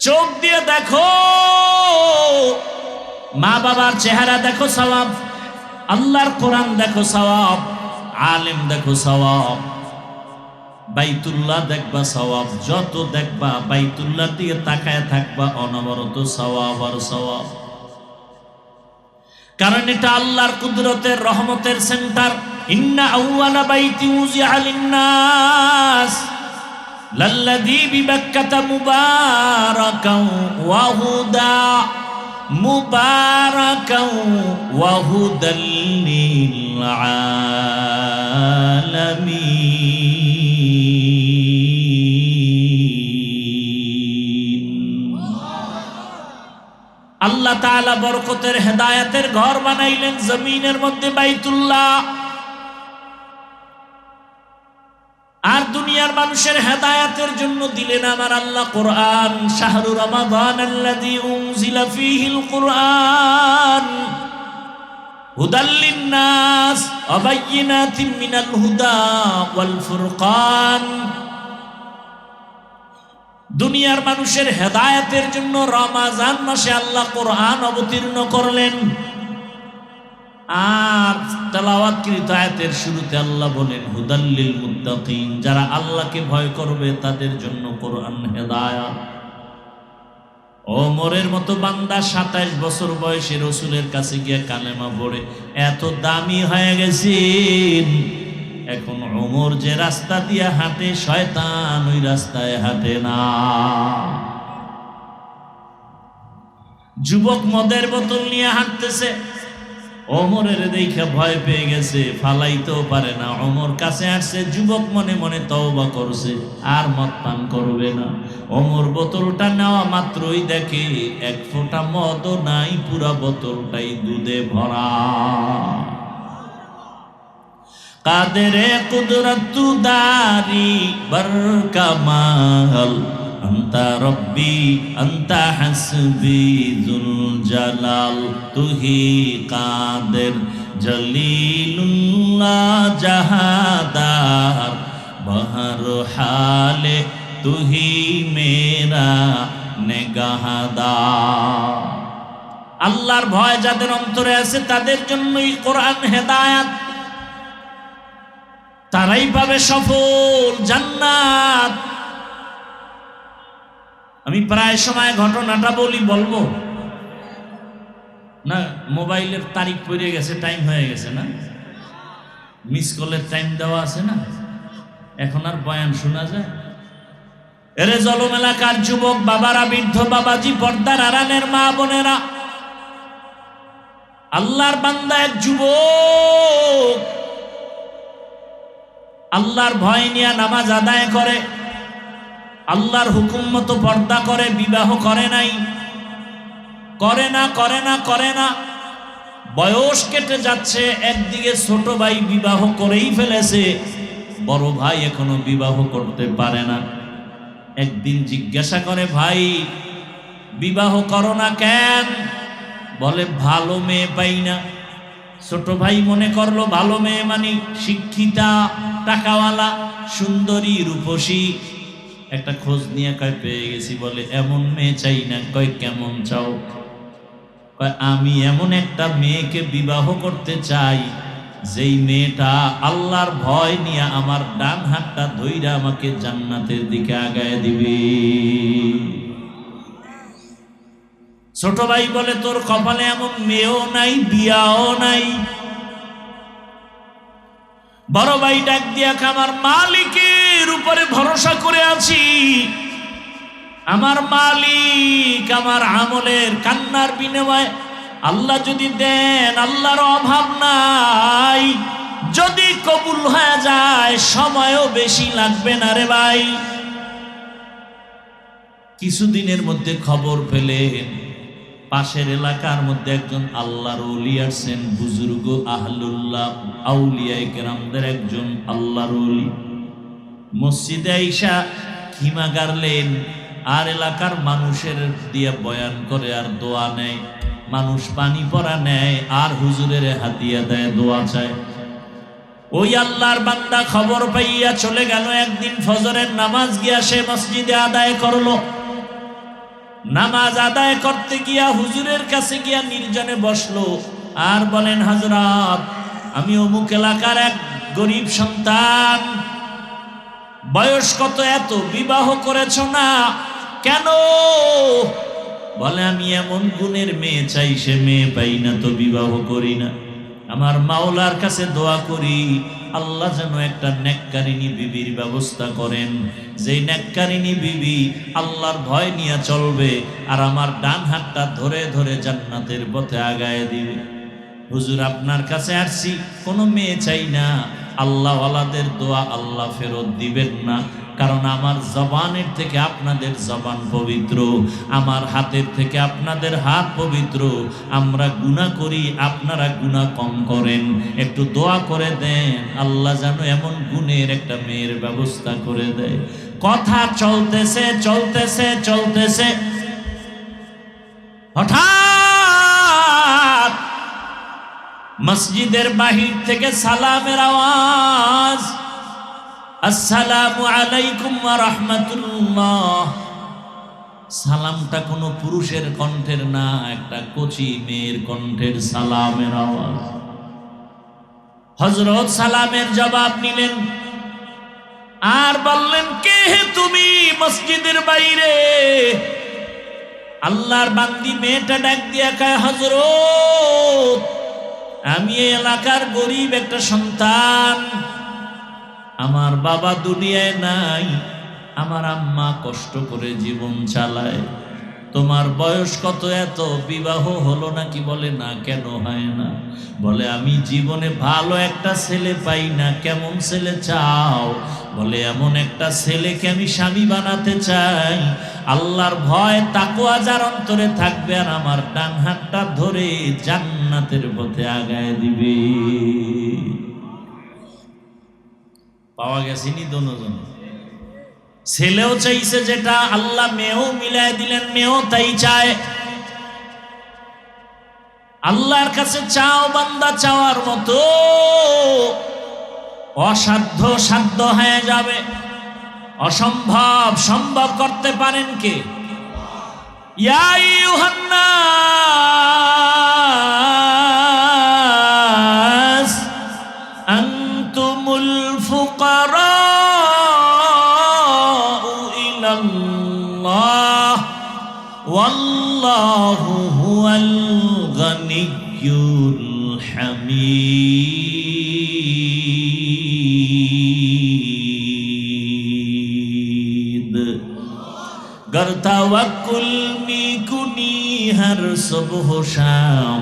চোখ দিয়ে দেখো, মা বাবার চেহারা দেখো সওয়াব, আল্লাহর কোরআন দেখো সওয়াব, আলেম দেখো সওয়াব, বাইতুল্লাহ দেখবা সওয়াব। যত দেখবা বাইতুল্লাহ দিয়ে তাকায় থাকবা, অনবরত সওয়াব আর সওয়াব। কারণ এটা আল্লাহর কুদরতের রহমতের সেন্টার। ইন্না আউয়ালা বাইতি উযিআ লিন-নাস লাল্লাযী বিবাক্কাতা মুবারাকান ওয়া হুদা মুবারাকান ওয়া হুদাল লিল আলামিন। আল্লাহ তাআলা বরকতের হেদায়েতের ঘর বানাইলেন জমিনের মধ্যে বাইতুল্লাহ। আর দুনিয়ার মানুষের হেদায়েতের জন্য দিলেন আমার আল্লাহ কোরআন। শাহরু রমাদান আল্লাযী উনজিলা ফীহিল কুরআন হুদাল লিন-নাস ওয়া বায়্যিনাতিন মিনাল হুদা ওয়াল ফুরকান। দুনিয়ার মানুষের হেদায়েতের জন্য রমজান মাসে আল্লাহ কোরআন অবতীর্ণ করলেন। আর তেলাওয়াতকৃত আয়াতের শুরুতে আল্লাহ বলেন হুদাল লিল মুত্তাকিন, যারা আল্লাহকে ভয় করবে তাদের জন্য কোরআন হেদায়াত। ওমরের মতো বান্দা 27 বছর বয়সে রাসূলের কাছে গিয়ে কালেমা পড়ে এত দামি হয়ে গেছেন, এখন ওমর যে রাস্তা দিয়ে হাঁটে শয়তান ওই রাস্তায় হাঁটে না। যুবক মদের বোতল নিয়ে হাঁটতেছে, ওমরের দেখে ভয় পেয়ে গেছে, ফালাইতেও পারে না। ওমর কাছে আসছে, যুবক মনে মনে তওবা করছে আর মদ পান করবে না। ওমর বোতলটা নেওয়া মাত্রই দেখে এক ফোঁটা মদও নাই, পুরা বোতলটাই দুধে ভরা। কাদেরে কুদরতু দারি বরকামাল আন্তা রব্বি আন্তা হাসবি যুল জালাল। তুহি কাদের জলিলুল্লাহ জাহাদার বহর হালে তুহি মেরা নেগাহদার। আল্লাহর ভয় যাদের অন্তরে আছে তাদের জন্যই কোরআন হেদায়াত, তারাই পাবে সফল জান্নাত। আমি প্রায় সময় ঘটনাটা বলবো না, মোবাইলের তারিখ পড়ে গেছে, টাইম হয়ে গেছে না, মিস কলের টাইম দেওয়া আছে না, এখন আর বয়ান শোনা যায়? এরে জলম এলাকার যুবক বাবারা, বৃদ্ধ বাবাজি, পর্দার আড়ালের মা বোনেরা, আল্লাহর বান্দা এক যুবক আল্লাহর ভয় নিয়ে নামাজ আদায় করে, আল্লাহর হুকুম মতো পর্দা করে, বিবাহ করে নাই, করে না। বয়স কেটে যাচ্ছে, একদিকে ছোট ভাই বিবাহ করেই ফেলেছে, বড় ভাই এখনো বিবাহ করতে পারে না। একদিন জিজ্ঞাসা করে, ভাই বিবাহ করো না কেন? বলে ভালো মেয়ে পাই না। ছোট ভাই মনে করলো ভালো মেয়ে মানে শিক্ষিতা, টাকাওয়ালা, সুন্দরী, রূপসী। একটা খোঁজ নিয়ে কয় পেয়ে গেছি। বলে এমন মেয়ে চাই না। কয় কেমন চাও? কয় আমি এমন একটা মেয়েকে বিবাহ করতে চাই যেই মেয়েটা আল্লাহর ভয় নিয়ে আমার ডান হাতটা ধইরা আমাকে জান্নাতের দিকে আগায় দিবে। ছোট ভাই বলে তোর কপালে এমন মেয়েও নাই, বিয়াও নাই। বড় ভাই ডাক দিয়া, আমার মালিকের উপরে ভরসা করে আছি, আমার মালিক আমার আমলের কান্নার বিনিময়ে আল্লাহ যদি দেন, আল্লাহর অভাব নাই, যদি কবুল হয়ে যায় সময়ও বেশি লাগবে না রে ভাই। কিছুদিনের মধ্যে খবর পেলেন পাশের এলাকার মধ্যে একজন আল্লাহর ওলি আসছেন, বুজুর্গ আহলুল্লাহ আউলিয়ায়ে কেরামদের একজন আল্লাহর ওলি। মসজিদে আইসা খিমা গাড়লেন আর এলাকার মানুষের দিয়ে বয়ান করে আর দোয়া নেয়। মানুষ পানি পড়া নেয় আর হুজুরের হাতিয়া দেয়, দোয়া চায়। ওই আল্লাহর বান্দা খবর পাইয়া চলে গেল। একদিন ফজরের নামাজ গিয়া সে মসজিদে আদায় করলো। নামাজ আদায় করতে গিয়া হুজুরের কাছে গিয়া নির্জনে বসলো আর বলেন, হযরত, আমি অমুক এলাকার এক গরিব সন্তান, বয়স কত, এত, বিবাহ করেছ না কেন? বলে, আমি এমন গুণের মেয়ে চাই, সে মেয়ে পাই না তো বিবাহ করি না। আমার মাওলার কাছে দোয়া করি, আল্লাহ যেন একটা নেককারিনী বিবির ব্যবস্থা করেন, যেই নেককারিনী বিবি আল্লাহর ভয় নিয়ে চলবে আর আমার ডান হাতটা ধরে ধরে জান্নাতের পথে আগায় দিবে। হুজুর, আপনার কাছে আসছি, কোনো মেয়ে চাই না। আল্লাহওয়ালাদের দোয়া আল্লাহ ফেরত দিবেন না, কারণ আমার জবানের থেকে আপনাদের জবান পবিত্র, আমার হাতের থেকে আপনাদের হাত পবিত্র। আমরা গুনাহ করি, আপনারা গুনাহ কম করেন। একটু দোয়া করে দেন, আল্লাহ যেন এমন গুণের একটা মেয়ের ব্যবস্থা করে দেয়। কথা চলতেছে চলতেছে চলতেছে, হঠাৎ মসজিদের বাহির থেকে সালামের আওয়াজ, আসসালামু আলাইকুম ওয়া রাহমাতুল্লাহ। সালামটা কোনো পুরুষের কণ্ঠের না, একটা কচি মেয়ের কণ্ঠের সালামের আওয়াজ। হযরত সালামের জবাব নিলেন আর বললেন, কে হে তুমি মসজিদের বাইরে? আল্লাহর বান্দি মেয়েটা ডাক দিয়া কয়, হযরত, আমি এই এলাকার গরিব একটা সন্তান, আমার বাবা দুনিয়ায় নাই, আমার আম্মা কষ্ট করে জীবন চালায়। তোমার বয়স কত, এত, বিবাহ হলো নাকি? বলে, না। কেন হয় না? বলে, আমি জীবনে ভালো একটা ছেলে পাই না। কেমন ছেলে চাও? বলে, এমন একটা ছেলেকে আমি স্বামী বানাতে চাই, আল্লাহর ভয় তাকওয়া যার অন্তরে থাকবে আর আমার ডান হাতটা ধরে জান্নাতের পথে আগায় দিবে। পাওয়া গেছেনি দোনোজন। ছেলেও চাইছে যেটা, আল্লাহ মেয়েও মিলাই দিলেন, মেয়েও তাই চায়। আল্লাহর কাছে চাও বান্দা, চাওয়ার মতো অসাধ্য সাধ্য হয়ে যাবে, অসম্ভব সম্ভব করতে পারেন কে? ইয়া আইয়ুহান নাস আনতুমুল ফুকারাউ ইলাল্লাহ ওয়াল্লাহু হুয়াল গানিয়্যুল হামিদ। गर तवक्कुल में कुनी हर सुबह शाम,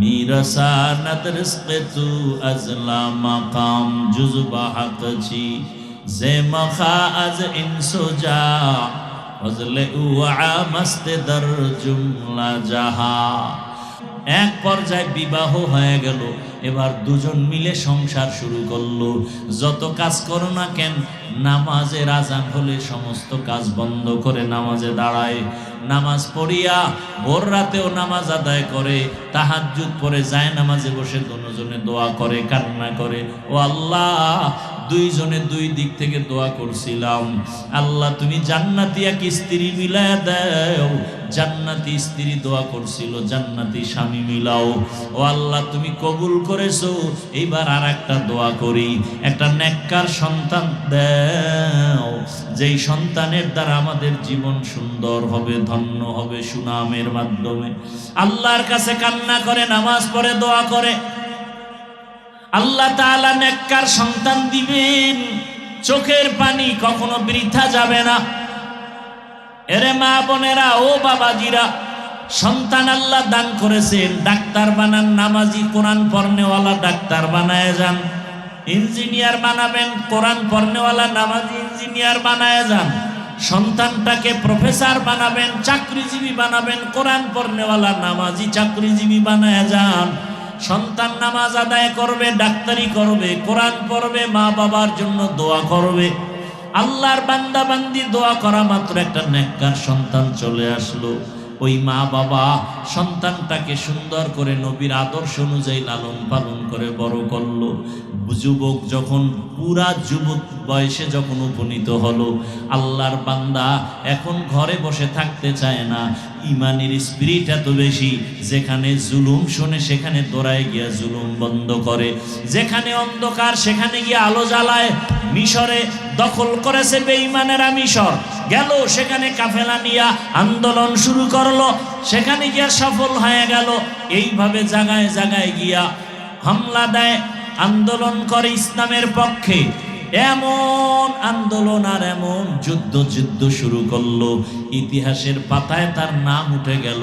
मेरा सानत रिज़्क़ तू अज़ला मकाम, जुज़्बा हक़ छी ज़े मखा अज़ इंसुजा, फज़ले उआ मस्त दर जुमला जहा। এক পর্যায়ে বিবাহ হয়ে গেল, এবার দুজন মিলে সংসার শুরু করলো। যত কাজ করো না কেন, নামাজের আজান হলে সমস্ত কাজ বন্ধ করে নামাজে দাঁড়ায়। নামাজ পড়িয়া ভোর রাতেও নামাজ আদায় করে, তাহাজ্জুদ পড়ে যায় নামাজে বসে দুজনে দোয়া করে, কান্না করে, ও আল্লাহ, দুইজনে দুই দিক থেকে দোয়া করছিলাম, আল্লাহ তুমি জান্নাতি এক স্ত্রী মিলায়া দাও। জান্নাতি স্ত্রী দোয়া করছিল, জান্নাতি স্বামী মিলাও। ও আল্লাহ তুমি কবুল করেছো, এইবার আর একটা দোয়া করি, একটা নেককার সন্তান দাও, যেই সন্তানের দ্বারা আমাদের জীবন সুন্দর হবে, ধন্য হবে সুনামের মাধ্যমে। আল্লাহর কাছে কান্না করে, নামাজ পড়ে, দোয়া করে, আল্লাহ তাআলা নেককার সন্তান দিবেন। চোখের পানি কখনো বৃথা যাবে না। এরে মা বোনেরা, ও বাবাজিরা, সন্তান আল্লাহ দান করেছেন, ডাক্তার বানান, নামাজি কোরআন পড়নেওয়ালা ডাক্তার বানায় যান। ইঞ্জিনিয়ার বানাবেন, কোরআন পড়নেওয়ালা নামাজি ইঞ্জিনিয়ার বানায় যান। সন্তানটাকে প্রফেসর বানাবেন, চাকরিজীবী বানাবেন, কোরআন পড়নেওয়ালা নামাজি চাকরিজীবী বানায় যান। সন্তান নামাজ আদায় করবে, ডাক্তারি করবে, কোরআন পড়বে, মা বাবার জন্য দোয়া করবে। আল্লাহর বান্দা বান্দি দোয়া করা মাত্র একটা নেককার সন্তান চলে আসলো। ওই মা বাবা সন্তানটাকে সুন্দর করে নবীর আদর্শ অনুযায়ী লালন পালন করে বড় করলো। যুবক যখন পুরা যুবক বয়সে যখন উপনীত হলো, আল্লাহর বান্দা এখন ঘরে বসে থাকতে চায় না। ইমানের স্পিরিট এত বেশি, যেখানে জুলুম শোনে সেখানে দৌড়ায় গিয়া জুলুম বন্ধ করে, যেখানে অন্ধকার সেখানে গিয়ে আলো জ্বালায়। মিশরে দখল করেছে বেঈমানেরা, মিশর গেল, সেখানে কাফেলা নিয়া আন্দোলন শুরু করলো, সেখানে গিয়া সফল হয়ে গেল। এইভাবে জায়গায় জায়গায় গিয়া হামলা দেয়, আন্দোলন করে ইসলামের পক্ষে। এমন আন্দোলন আর এমন যুদ্ধ শুরু করলো, ইতিহাসের পাতায় তার নাম উঠে গেল।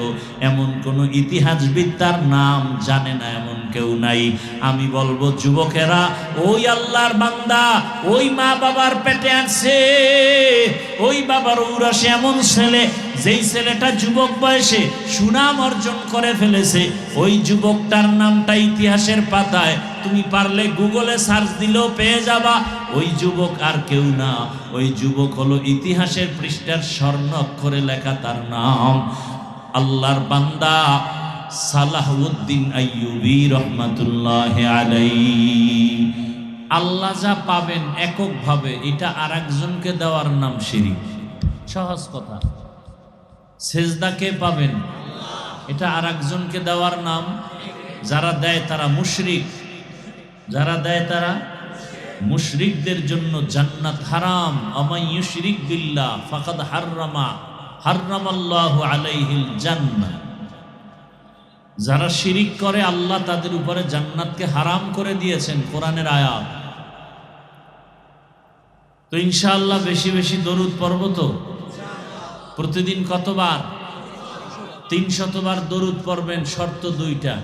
এমন কোন ইতিহাসবিদ তার নাম জানে না, এমন কেউ নাই। আমি বলবো যুবকেরা, ওই আল্লাহর বান্দা ওই মা বাবার পেটে আছে, ওই বাবার ঔরসে এমন ছেলে, যেই ছেলেটা যুবক বয়সে সুনাম অর্জন করে ফেলেছে, ওই যুবকটার নামটা ইতিহাসের পাতায় তুমি পারলে গুগলে সার্চ দিলেও পেয়ে যাবা। ওই যুবক আর কেউ না, ওই যুবক হলো ইতিহাসের পৃষ্ঠার স্বর্ণ অক্ষরে লেখা তার নাম আল্লাহর বান্দা সালাহউদ্দিন আইয়ুবী রহমাতুল্লাহি আলাইহি। আল্লাহ যা পাবেন এককভাবে, এটা আর একজনকে দেওয়ার নাম শিরিক। সহজ কথা। সেজদা কে পাবেন? এটা আর একজনকে দেওয়ার নাম, যারা দেয় তারা মুশরিক, যারা দেয় তারা মুশরিকদের জন্য জান্নাত হারাম। আমাই ইউশরিক বিল্লাহ ফাকাদ হাররামাল্লাহু আলাইহিল জান্নাহ। যারা শিরিক করে আল্লাহ তাদের উপরে জান্নাতকে হারাম করে দিয়েছেন, কোরআনের আয়াত। তো ইনশাআল্লাহ বেশি বেশি দরুদ পড়ব তো। প্রতিদিন কতবার? 300 বার দরুদ পড়বেন। শর্ত দুইটা।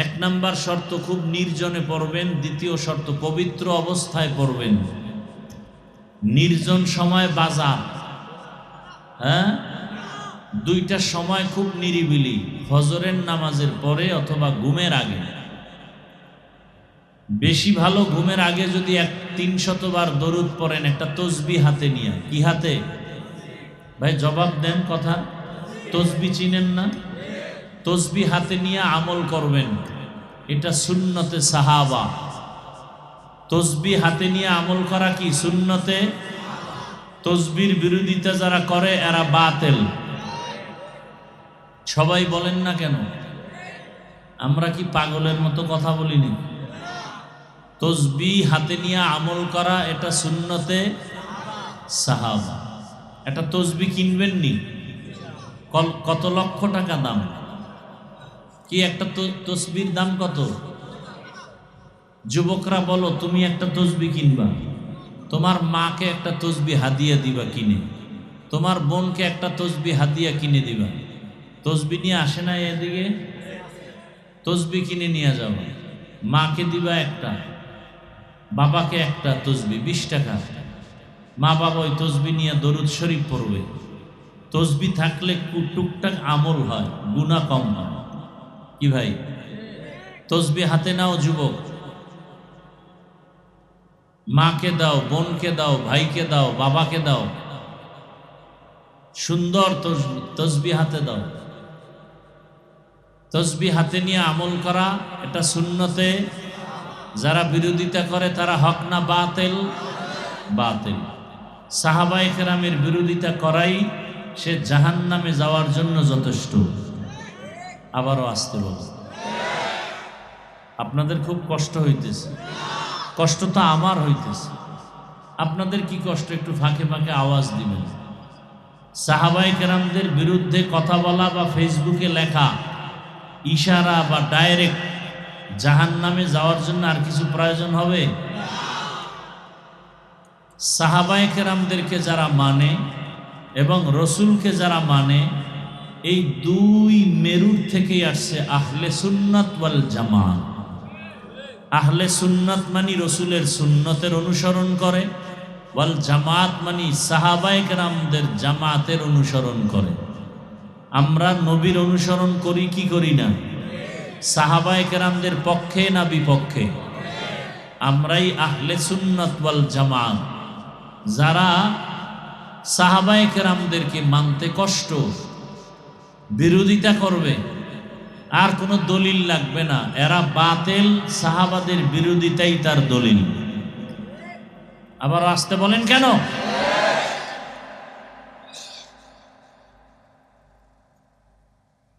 1 নাম্বার শর্ত খুব নির্জনে পড়বেন, দ্বিতীয় শর্ত পবিত্র অবস্থায় পড়বেন। নির্জন সময় বাজার, হ্যাঁ, দুইটা সময় খুব নিরিবিলি, ফজরের নামাজের পরে অথবা ঘুমের আগে। বেশি ভালো ঘুমের আগে যদি 300 বার দরুদ পড়েন, একটা তসবিহ হাতে নিয়ে। কি হাতে ভাই? জবাব দেন কথা। তসবিহ চিনেন না? তসবিহ হাতে নিয়ে আমল করবেন, এটা সুন্নতে সাহাবা। তসবিহ হাতে নিয়ে আমল করা কি সুন্নতে? তসবির বিরোধিতা যারা করে এরা বাতিল। সবাই বলেন না কেন? আমরা কি পাগলের মতো কথা বলিনি? তসবিহ হাতে নিয়ে আমল করা এটা সুন্নতে সাহাবা। এটা তসবিহ কিনবেন নি? কত লক্ষ টাকা দাম? কি একটা তসবির দাম কত? যুবকরা বলো, তুমি একটা তসবিহ কিনবা, তোমার মাকে একটা তসবিহ হাদিয়া দিবা কিনে, তোমার বোনকে একটা তসবিহ হাদিয়া কিনে দিবা। তসবিহ নিয়ে আসে না এদিকে? তসবিহ কিনে নিয়ে যাবা, মাকে দিবা একটা, বাবাকে একটা তসবিহ 20 টাকা। মা বাবা ওই তসবিহ নিয়ে দরুদ শরীফ পড়বে। তসবিহ থাকলে টুকটাক আমল হয়, গুনাহ কম হয়। কি ভাই? তসবিহ হাতে নাও যুবক, মাকে দাও, বোনকে দাও, ভাইকে দাও, বাবাকে দাও, সুন্দর তসবিহ হাতে দাও। তসবিহ হাতে নিয়ে আমল করা এটা সুন্নতে। যারা বিরোধিতা করে তারা হক না বাতিল? বাতিল। সাহাবায়ে কেরামের বিরোধিতা করাই সে জাহান্নামে যাওয়ার জন্য যথেষ্ট। আবারও আসতে বল। আপনাদের খুব কষ্ট হইতেছে। কষ্ট তো আমার হইতেছে, আপনাদের কি কষ্ট? একটু ফাঁকে ফাঁকে আওয়াজ দিবেন। সাহাবায়ে কেরামদের বিরুদ্ধে কথা বলা বা ফেসবুকে লেখা, ইশারা বা ডাইরেক্ট জাহান্নামে যাওয়ার জন্য আর কিছু প্রয়োজন হবে? সাহাবায়ে কেরামদেরকে যারা মানে এবং রসুলকে যারা মানে, এই দুই মেরুর থেকেই আসছে আহলে সুন্নাত ওয়াল জামাত। আহলে সুন্নাত মানি রসুলের সুন্নতের অনুসরণ করে, ওয়াল জামাত মানি সাহাবায়ে কেরামদের জামাতের অনুসরণ করে। আমরা নবীর অনুসরণ করি কি করি না? সাহাবায়ে কেরামদের পক্ষে না বিপক্ষে? আমরাই আহলে সুন্নাত ওয়াল জামাত। যারা সাহাবায়ে কেরামদেরকে মানতে কষ্ট, বিরোধিতা করবে, আর কোনো দলিল লাগবে না। এরা বাতিল, সাহাবাদের বিরোধিতাই তার দলিল। আবার আসতে বলেন কেন?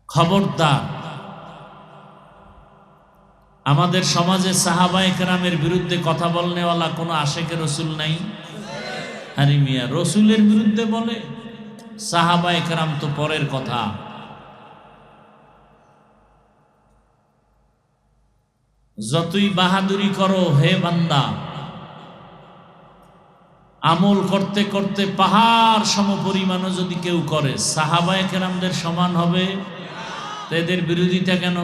খবরদার, আমাদের সমাজে সাহাবায়ে কেরামের বিরুদ্ধে কথা বলনেওয়ালা কোনো আশেকে রসুল নাই। আরে মিয়া, রসুলের বিরুদ্ধে বলে, সাহাবায়ে কেরাম তো পরের কথা। যতই বাহাদুরি করো হে বান্দা, আমল করতে করতে পাহাড় সমপরিমাণও যদি কেউ করে, সাহাবায়ে কেরামদের সমান হবে? তো এদের বিরোধিতা কেন?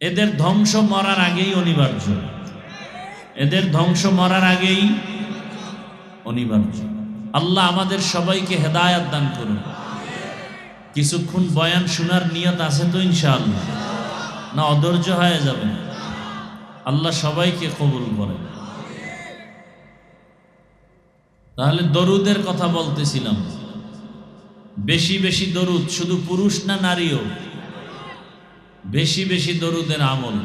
এদের ধ্বংস মরার আগেই অনিবার্য, এদের ধ্বংস মরার আগেই অনিবার্য। আল্লাহ আমাদের সবাইকে হেদায়াত দান করুন। কিছুক্ষণ বয়ান শোনার নিয়ত আছে তো ইনশাআল্লাহ? না অধৈর্য হয়ে যাবে? আল্লাহ সবাইকে কবুল করেন। তাহলে দরুদের কথা বলতেছিলাম। বেশি বেশি দরুদ, শুধু পুরুষ না নারীও? বেশি বেশি দরুদের আমল।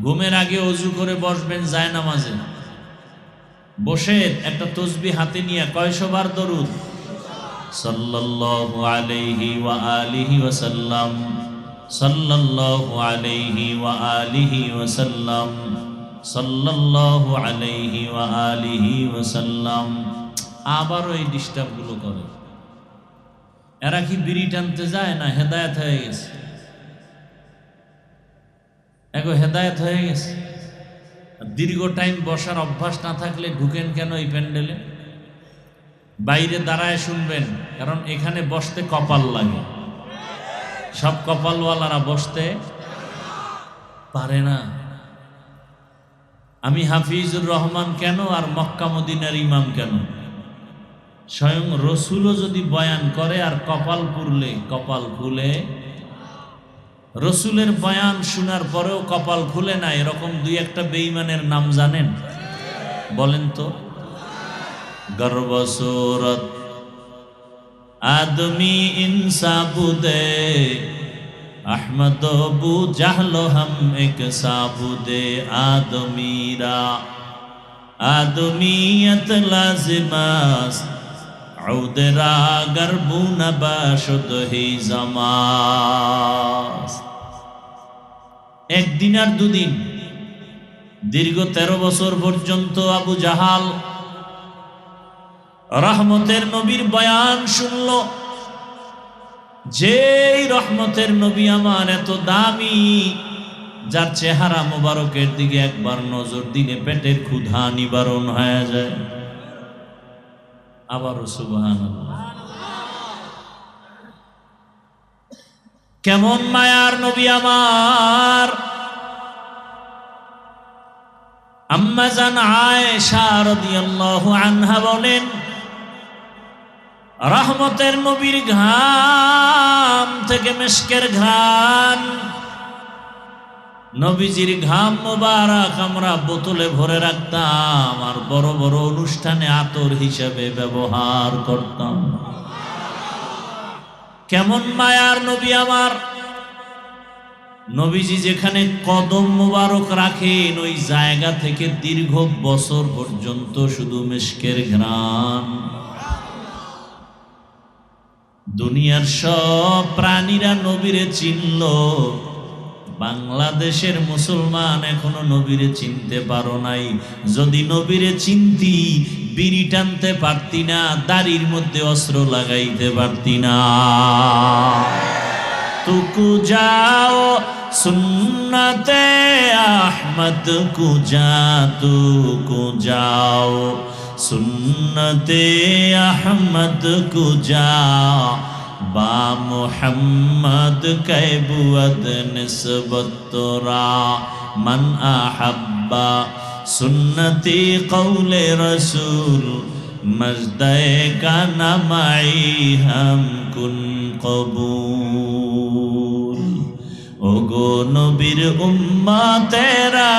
ঘুমের আগে অজু করে বসবেন জায়নামাজে, বসে একটা তসবিহ হাতে নিয়ে কয়শবার দরুদ? সাল্লাল্লাহু আলাইহি ওয়া আলিহি ওয়া সাল্লাম, সাল্লাল্লাহু আলাইহি ওয়া আলিহি ওয়া সাল্লাম, সাল্লাল্লাহু আলাইহি ওয়া আলিহি ওয়া সাল্লাম। আবারও এই ডিস্টার্বগুলো করে। এরা কি বিড়ি টানতে যায় না হেদায়েত হয়ে গেছে? এগো হেদায়েত হয়ে গেছে। দীর্ঘ টাইম বসার অভ্যাস না থাকলে ঢুকেন কেন এই প্যান্ডেলে? বাইরে দাঁড়ায় শুনবেন, কারণ এখানে বসতে কপাল লাগে। সব কপালওয়ালারা বসতে পারে না। আমি হাফিজুর রহমান কেন আর মক্কা মদিনার ইমাম কেন? স্বয়ং রসুলও যদি বয়ান করে আর কপাল পুরলে কপাল খুলে, রসুলের বয়ান শোনার পরেও কপাল খুলে না, এরকম দুই একটা বেঈমানের নাম জানেন? বলেন তো। গর্বসুরত আদমি ইনসাবুদে, আহমদ বু জাহলো হাম এক সাবুদে, আদমিরা আদমিয়ত লাজিমাস উদরা গরবু নবাশুদ হি জামাস। একদিন আর দুদিন, দীর্ঘ 13 বছর পর্যন্ত আবু জাহাল রহমতের নবীর বয়ান শুনল। যেই রহমতের নবী আমার এত দামি, যার চেহারা মোবারকের দিকে একবার নজর দিলে পেটের ক্ষুধা নিবারণ হয়ে যায়। আবারও সুবহানাল্লাহ। কেমন মায়ার নবী আমার! আম্মা জান আয়েশা রাদিয়াল্লাহু আনহা বলেন, রহমতের নবীর ঘাম থেকে মিশকের ঘ্রাণ, নবীজির ঘাম মোবারক আমরা বোতলে ভরে রাখতাম আর বড় বড় অনুষ্ঠানে আতর হিসেবে ব্যবহার করতাম। কেমন মায়ার নবী আমার! নবীজি যেখানে কদম মোবারক রাখেন, ওই জায়গা থেকে দীর্ঘ বছর পর্যন্ত শুধু মিশকের ঘ্রাণ। দুনিয়ার সব প্রাণীরা নবীরে চিনল, বাংলাদেশের মুসলমান এখনো নবীরে চিনতে পারো নাই। যদি নবীরে চিনতি, বিড়ি টানতে পারতি না, দাড়ির মধ্যে অস্ত্র লাগাইতে পারতি না। তুকু যাও সুন্নতে আহমদ কুজা, তুকু যাও সুন্নতে আহমদ কুজা, বা মুহাম্মদ কৈবুয়দ নিসবত তোরা, মান আহাব্বা সুন্নতি কৌলে রসুল, মজদে কা নামাই হাম কুন কবুল। ওগো নবীর উম্মতেরা,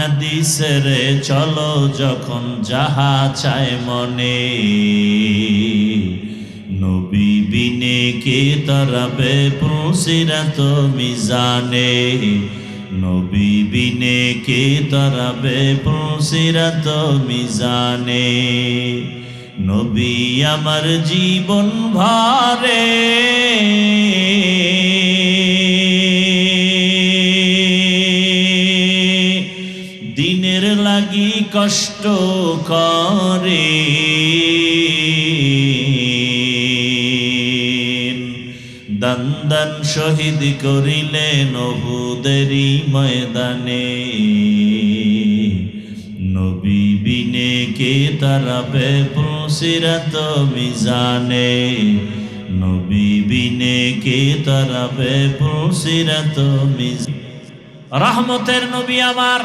হাদিসে রে চলো যখন যাহা চায় মনে, নবী বিনে কে তরাবে পুলসিরাত মিজানে, নবী বিনে কে তরাবে পুলসিরাত মিজানে। নবী আমার জীবন ভরে দিনের লাগি কষ্ট করে, দান দান শহীদ করিলেন উহুদেরই ময়দানে, নবী বিনে কে তারাবে পুলসিরাত মিজানে, নবী বিনে কে তারাবে পুলসিরাত মিজানে। রহমতের নবী আমার,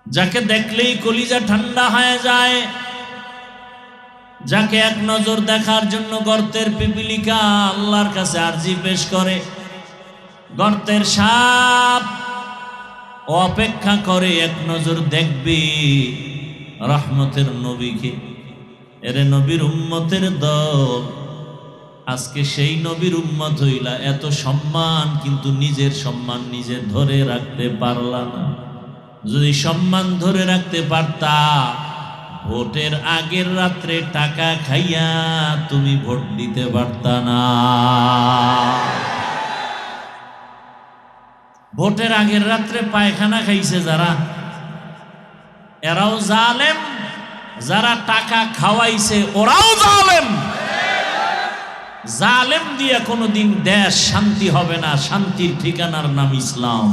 যাকে দেখলেই কলিজা ঠান্ডা হয়ে যায়, যাকে এক নজর দেখার জন্য গর্তের পিপিলিকা আল্লাহর কাছে আরজি পেশ করে, গর্তের সাপ অপেক্ষা করে এক নজর দেখবি রহমতের নবীকে। এরে নবীর উম্মতের দল, আজকে সেই নবীর উম্মত হইলা, এত সম্মান কিন্তু নিজের সম্মান নিজে ধরে রাখতে পারলা না। যদি সম্মান ধরে রাখতে পারতা, ভোটের আগের রাত্রে টাকা খাইয়া তুমি ভোট দিতে পারতা না। ভোটের আগের রাত্রে পায়খানা খাইছে যারা, এরাও জালেম, যারা টাকা খাওয়াইছে ওরাও জালেম। জালেম দিয়ে কোনোদিন দেশ শান্তি হবে না। শান্তির ঠিকানার নাম ইসলাম।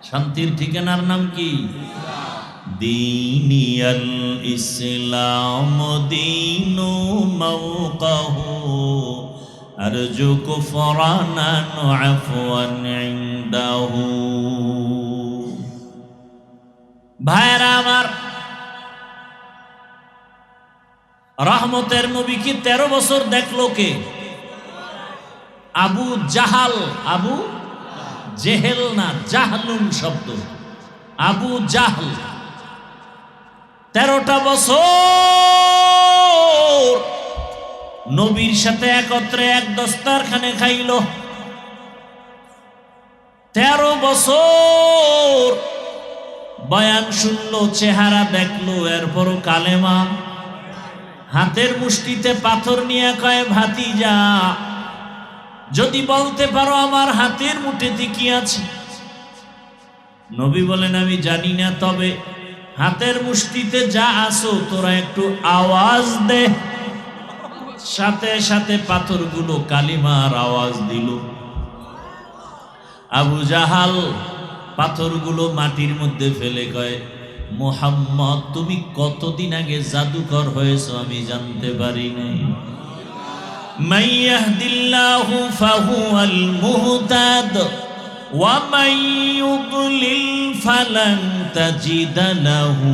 শান্তির ঠিকানার নাম কি? দীনিয়াল ইসলাম দীনু মাওকাহু আরজু কুফরানান আফওয়ান ইনদাহু। ভাইরা আমার, রহমতের নবীকে 13 বছর দেখলো কে? আবু জাহাল। আবু জেহেল না, জাহলুন শব্দ। আবু জাহল 13টা বছর নবীর সাথে একত্রে এক দস্তারখানে খাইল। 13 বছর বয়ান শুনলো, চেহারা দেখলো, এরপরও কালেমা। হাতের মুষ্টিতে পাথর নিয়ে কয়, ভাতিজা যদি বলতে পারো আমার হাতের মুঠিতে কি আছে। নবী বলেন, আমি জানি না, তবে হাতের মুষ্টিতে যা আছো তোরা একটু আওয়াজ দে। সাথে সাথে পাথরগুলো কালিমার আওয়াজ দিল। আবু জাহাল পাথরগুলো মাটির মধ্যে ফেলে কয়, মুহাম্মদ তুমি কতদিন আগে জাদুকর হয়েছো আমি জানতে পারি নাই। মান ইয়াহদিল্লাহু ফাহুয়াল মুহতাদ ওয়া মান ইউদ্লিল ফালান তাজিদা লাহু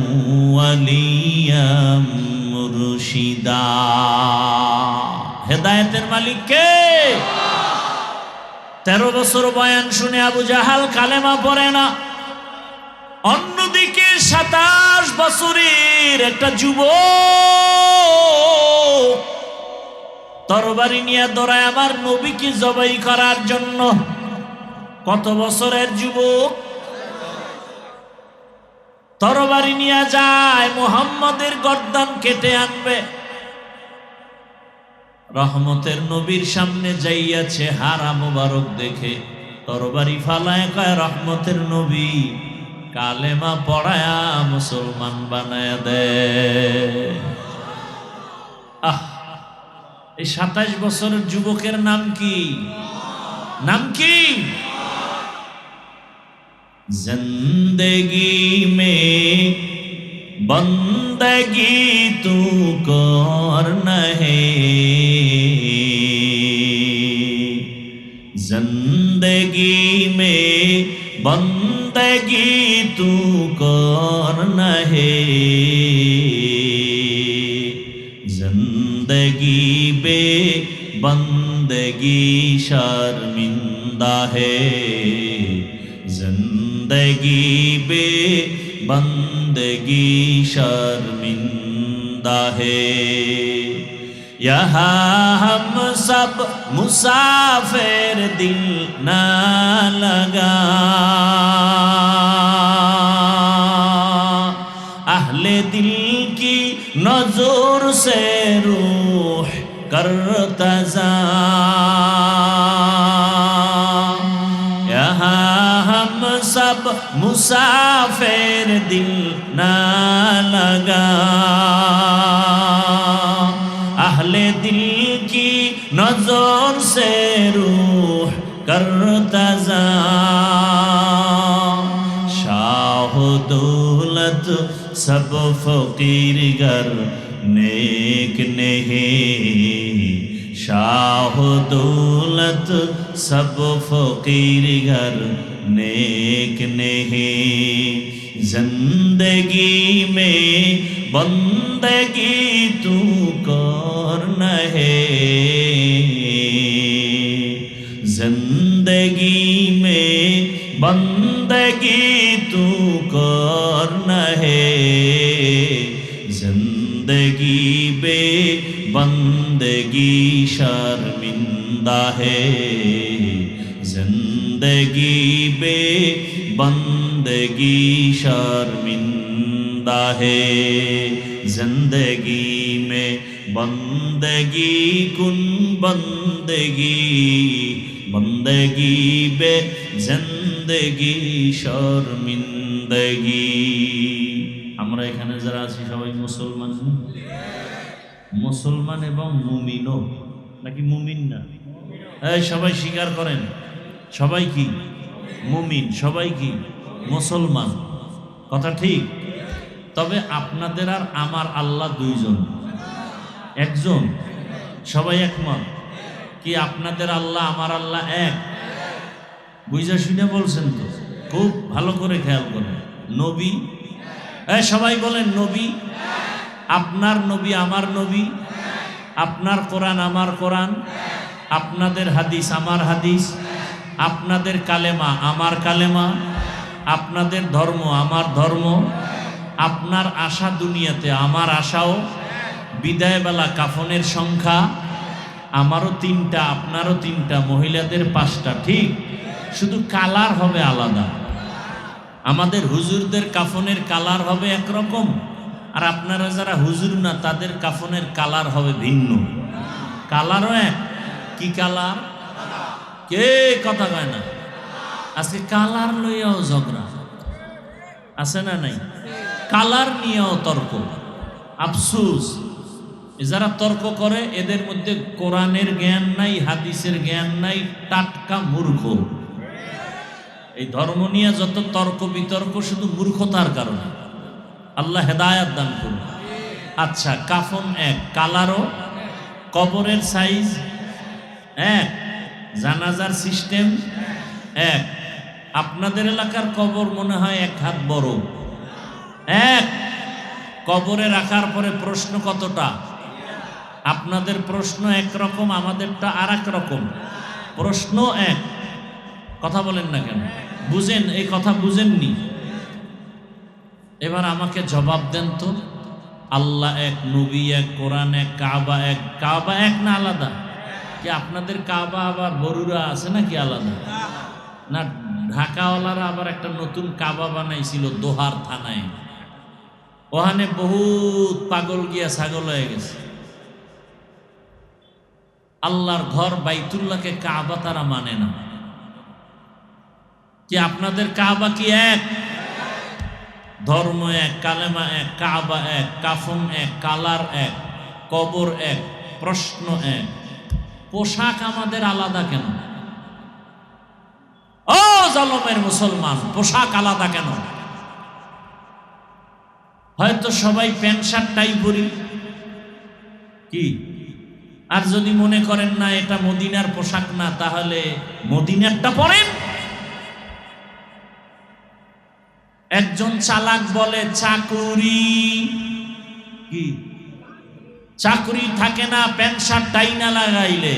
ওয়ালিয়াম মুরশিদা। হেদায়েতের মালিক কে? 13 বছর বয়ান শুনে আবু জাহাল কালেমা পড়ে না। অন্যদিকে 27 বছরের একটা যুবক তরবারি নিয়ে দৌড়ায় আমার নবীকে জবাই করার জন্য। কত বছরের যুবক? তরবারি নিয়ে যায়, মুহাম্মদের গর্দান কেটে আনবে। রহমতের নবীর সামনে যাইয়াছে, হারা মোবারক দেখে তরবারি ফালায় কয়, রহমতের নবী কালেমা পড়ায়া মুসলমান বানায়া দে। এই 27 বছরের যুবকের নাম কি? নাম কি? জিন্দেগি মে বন্দগি তু করনা হে, जिंदगी में बंदगी तू करना है, जिंदगी बे बंदगी शर्मिंदा है, जिंदगी शर्मिंदा है। यहाँ हम सब मुसाफिर दिल ना लगा, अहले दिल की नजर से रूह करता जा। यहाँ हम सब मुसाफिर दिल ना लगा, अहले दिल की नजर से रूह करता जा। शाह दौलत सब फकीर गर नेक नहीं, शाह दौलत सब फकीर घर नेक नहीं। जिंदगी में बंदगी तू करना है, जिंदगी में बंदगी तू करना है। जिंदगी बे बंदगी शर्मिंदा है, जिंदगी बे बंदगी शर्मिंदा है। जिंदगी में बंदगी कुन बंदगी, बंदगी बे जिंदगी शर्मिंदगी। আমরা এখানে যারা আছি সবাই মুসলমান, মুসলমান এবং মুমিনও নাকি মুমিন না? এই সবাই স্বীকার করেন, সবাই কি মুমিন, সবাই কি মুসলমান, কথা ঠিক। তবে আপনাদের আর আমার আল্লাহ দুইজন, একজন, সবাই একমত কি আপনাদের আল্লাহ আমার আল্লাহ এক? বুঝা শুনে বলছেন তো? খুব ভালো করে খেয়াল করেন। নবী, সবাই বলেন নবী, আপনার নবী আমার নবী, আপনার কোরআন আমার কোরআন, আপনাদের হাদিস আমার হাদিস, আপনাদের কালেমা আমার কালেমা, আপনাদের ধর্ম আমার ধর্ম, আপনার আশা দুনিয়াতে আমার আশাও, বিদায়বেলা কাফনের সংখ্যা আমারও 3টা আপনারও 3টা, মহিলাদের 5টা, ঠিক? শুধু কালার হবে আলাদা। আমাদের হুজুরদের কাফনের কালার হবে একরকম, আর আপনারা যারা হুজুর না তাদের কাফনের কালার হবে ভিন্ন। কালারও এক, কি কালার? কে কথা কয় না? আজকে কালার লইয়াও ঝগড়া আছে না নাই? কালার নিয়েও তর্ক। আফসোস, যারা তর্ক করে এদের মধ্যে কোরআনের জ্ঞান নাই, হাদিসের জ্ঞান নাই, টাটকা মূর্খ। এই ধর্ম নিয়ে যত তর্ক বিতর্ক শুধু মূর্খতার কারণে। আল্লাহ হেদায়াত দান করুন। আচ্ছা, কাফন এক, কালারও, কবরের সাইজ এক, জানাজার সিস্টেম এক। আপনাদের এলাকার কবর মনে হয় 1 হাত বড়, এক। কবরে রাখার পরে প্রশ্ন কতটা? আপনাদের প্রশ্ন একরকম, আমাদেরটা আর এক রকম। প্রশ্ন এক, কথা বলেন না কেন? বুঝেন, এই কথা বুঝেননি? এবার আমাকে জবাব দেন তো, আল্লাহ এক, নবী এক, কোরআন এক, কাবা এক। কাবা এক না আলাদা? কি আপনাদের কাবা আবার বড়ুরা আছে নাকি আলাদা? না, ঢাকাওয়ালারা আবার একটা নতুন কাবা বানাইছিল দোহার থানায়, ওখানে বহুত পাগল গিয়া ছাগল হয়ে গেছে। আল্লাহর ঘর বাইতুল্লাহকে কাবা তারা মানে না। কি আপনাদের কাবা কি এক? ধর্ম এক, কালেমা এক, কাবা এক, কাফন এক, কালার এক, কবর এক, প্রশ্ন এক। পোশাক আমাদের আলাদা কেন? ও জালেমের মুসলমান, পোশাক আলাদা কেন? হয়তো সবাই প্যান্ট শার্ট টাই পরি, কি? আর যদি মনে করেন না এটা মদিনার পোশাক না, তাহলে মদিনারটা পরেন। একজন চালাক বলে চাকুরি, কি চাকুরি থাকে না প্যান্ট শার্ট টাই না লাগাইলে।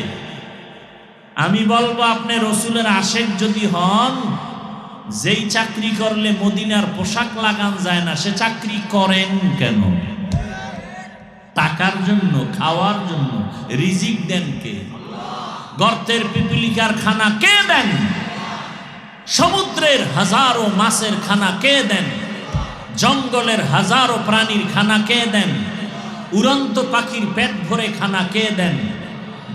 আমি বলবো আপনি রসুলের আশেক যদি হন যেই চাকরি করলে মদিনার পোশাক লাগান যায় না, সে চাকরি করেন কেন? টাকার জন্য, খাওয়ার জন্য। রিজিক দেন কে? গর্তের পিপিলিকার খানা কে দেন? সমুদ্রের হাজারো মাছের খানা কে দেন? জঙ্গলের হাজারো প্রাণীর খানা কে দেন? উড়ন্ত পাখির পেট ভরে খানা কে দেন?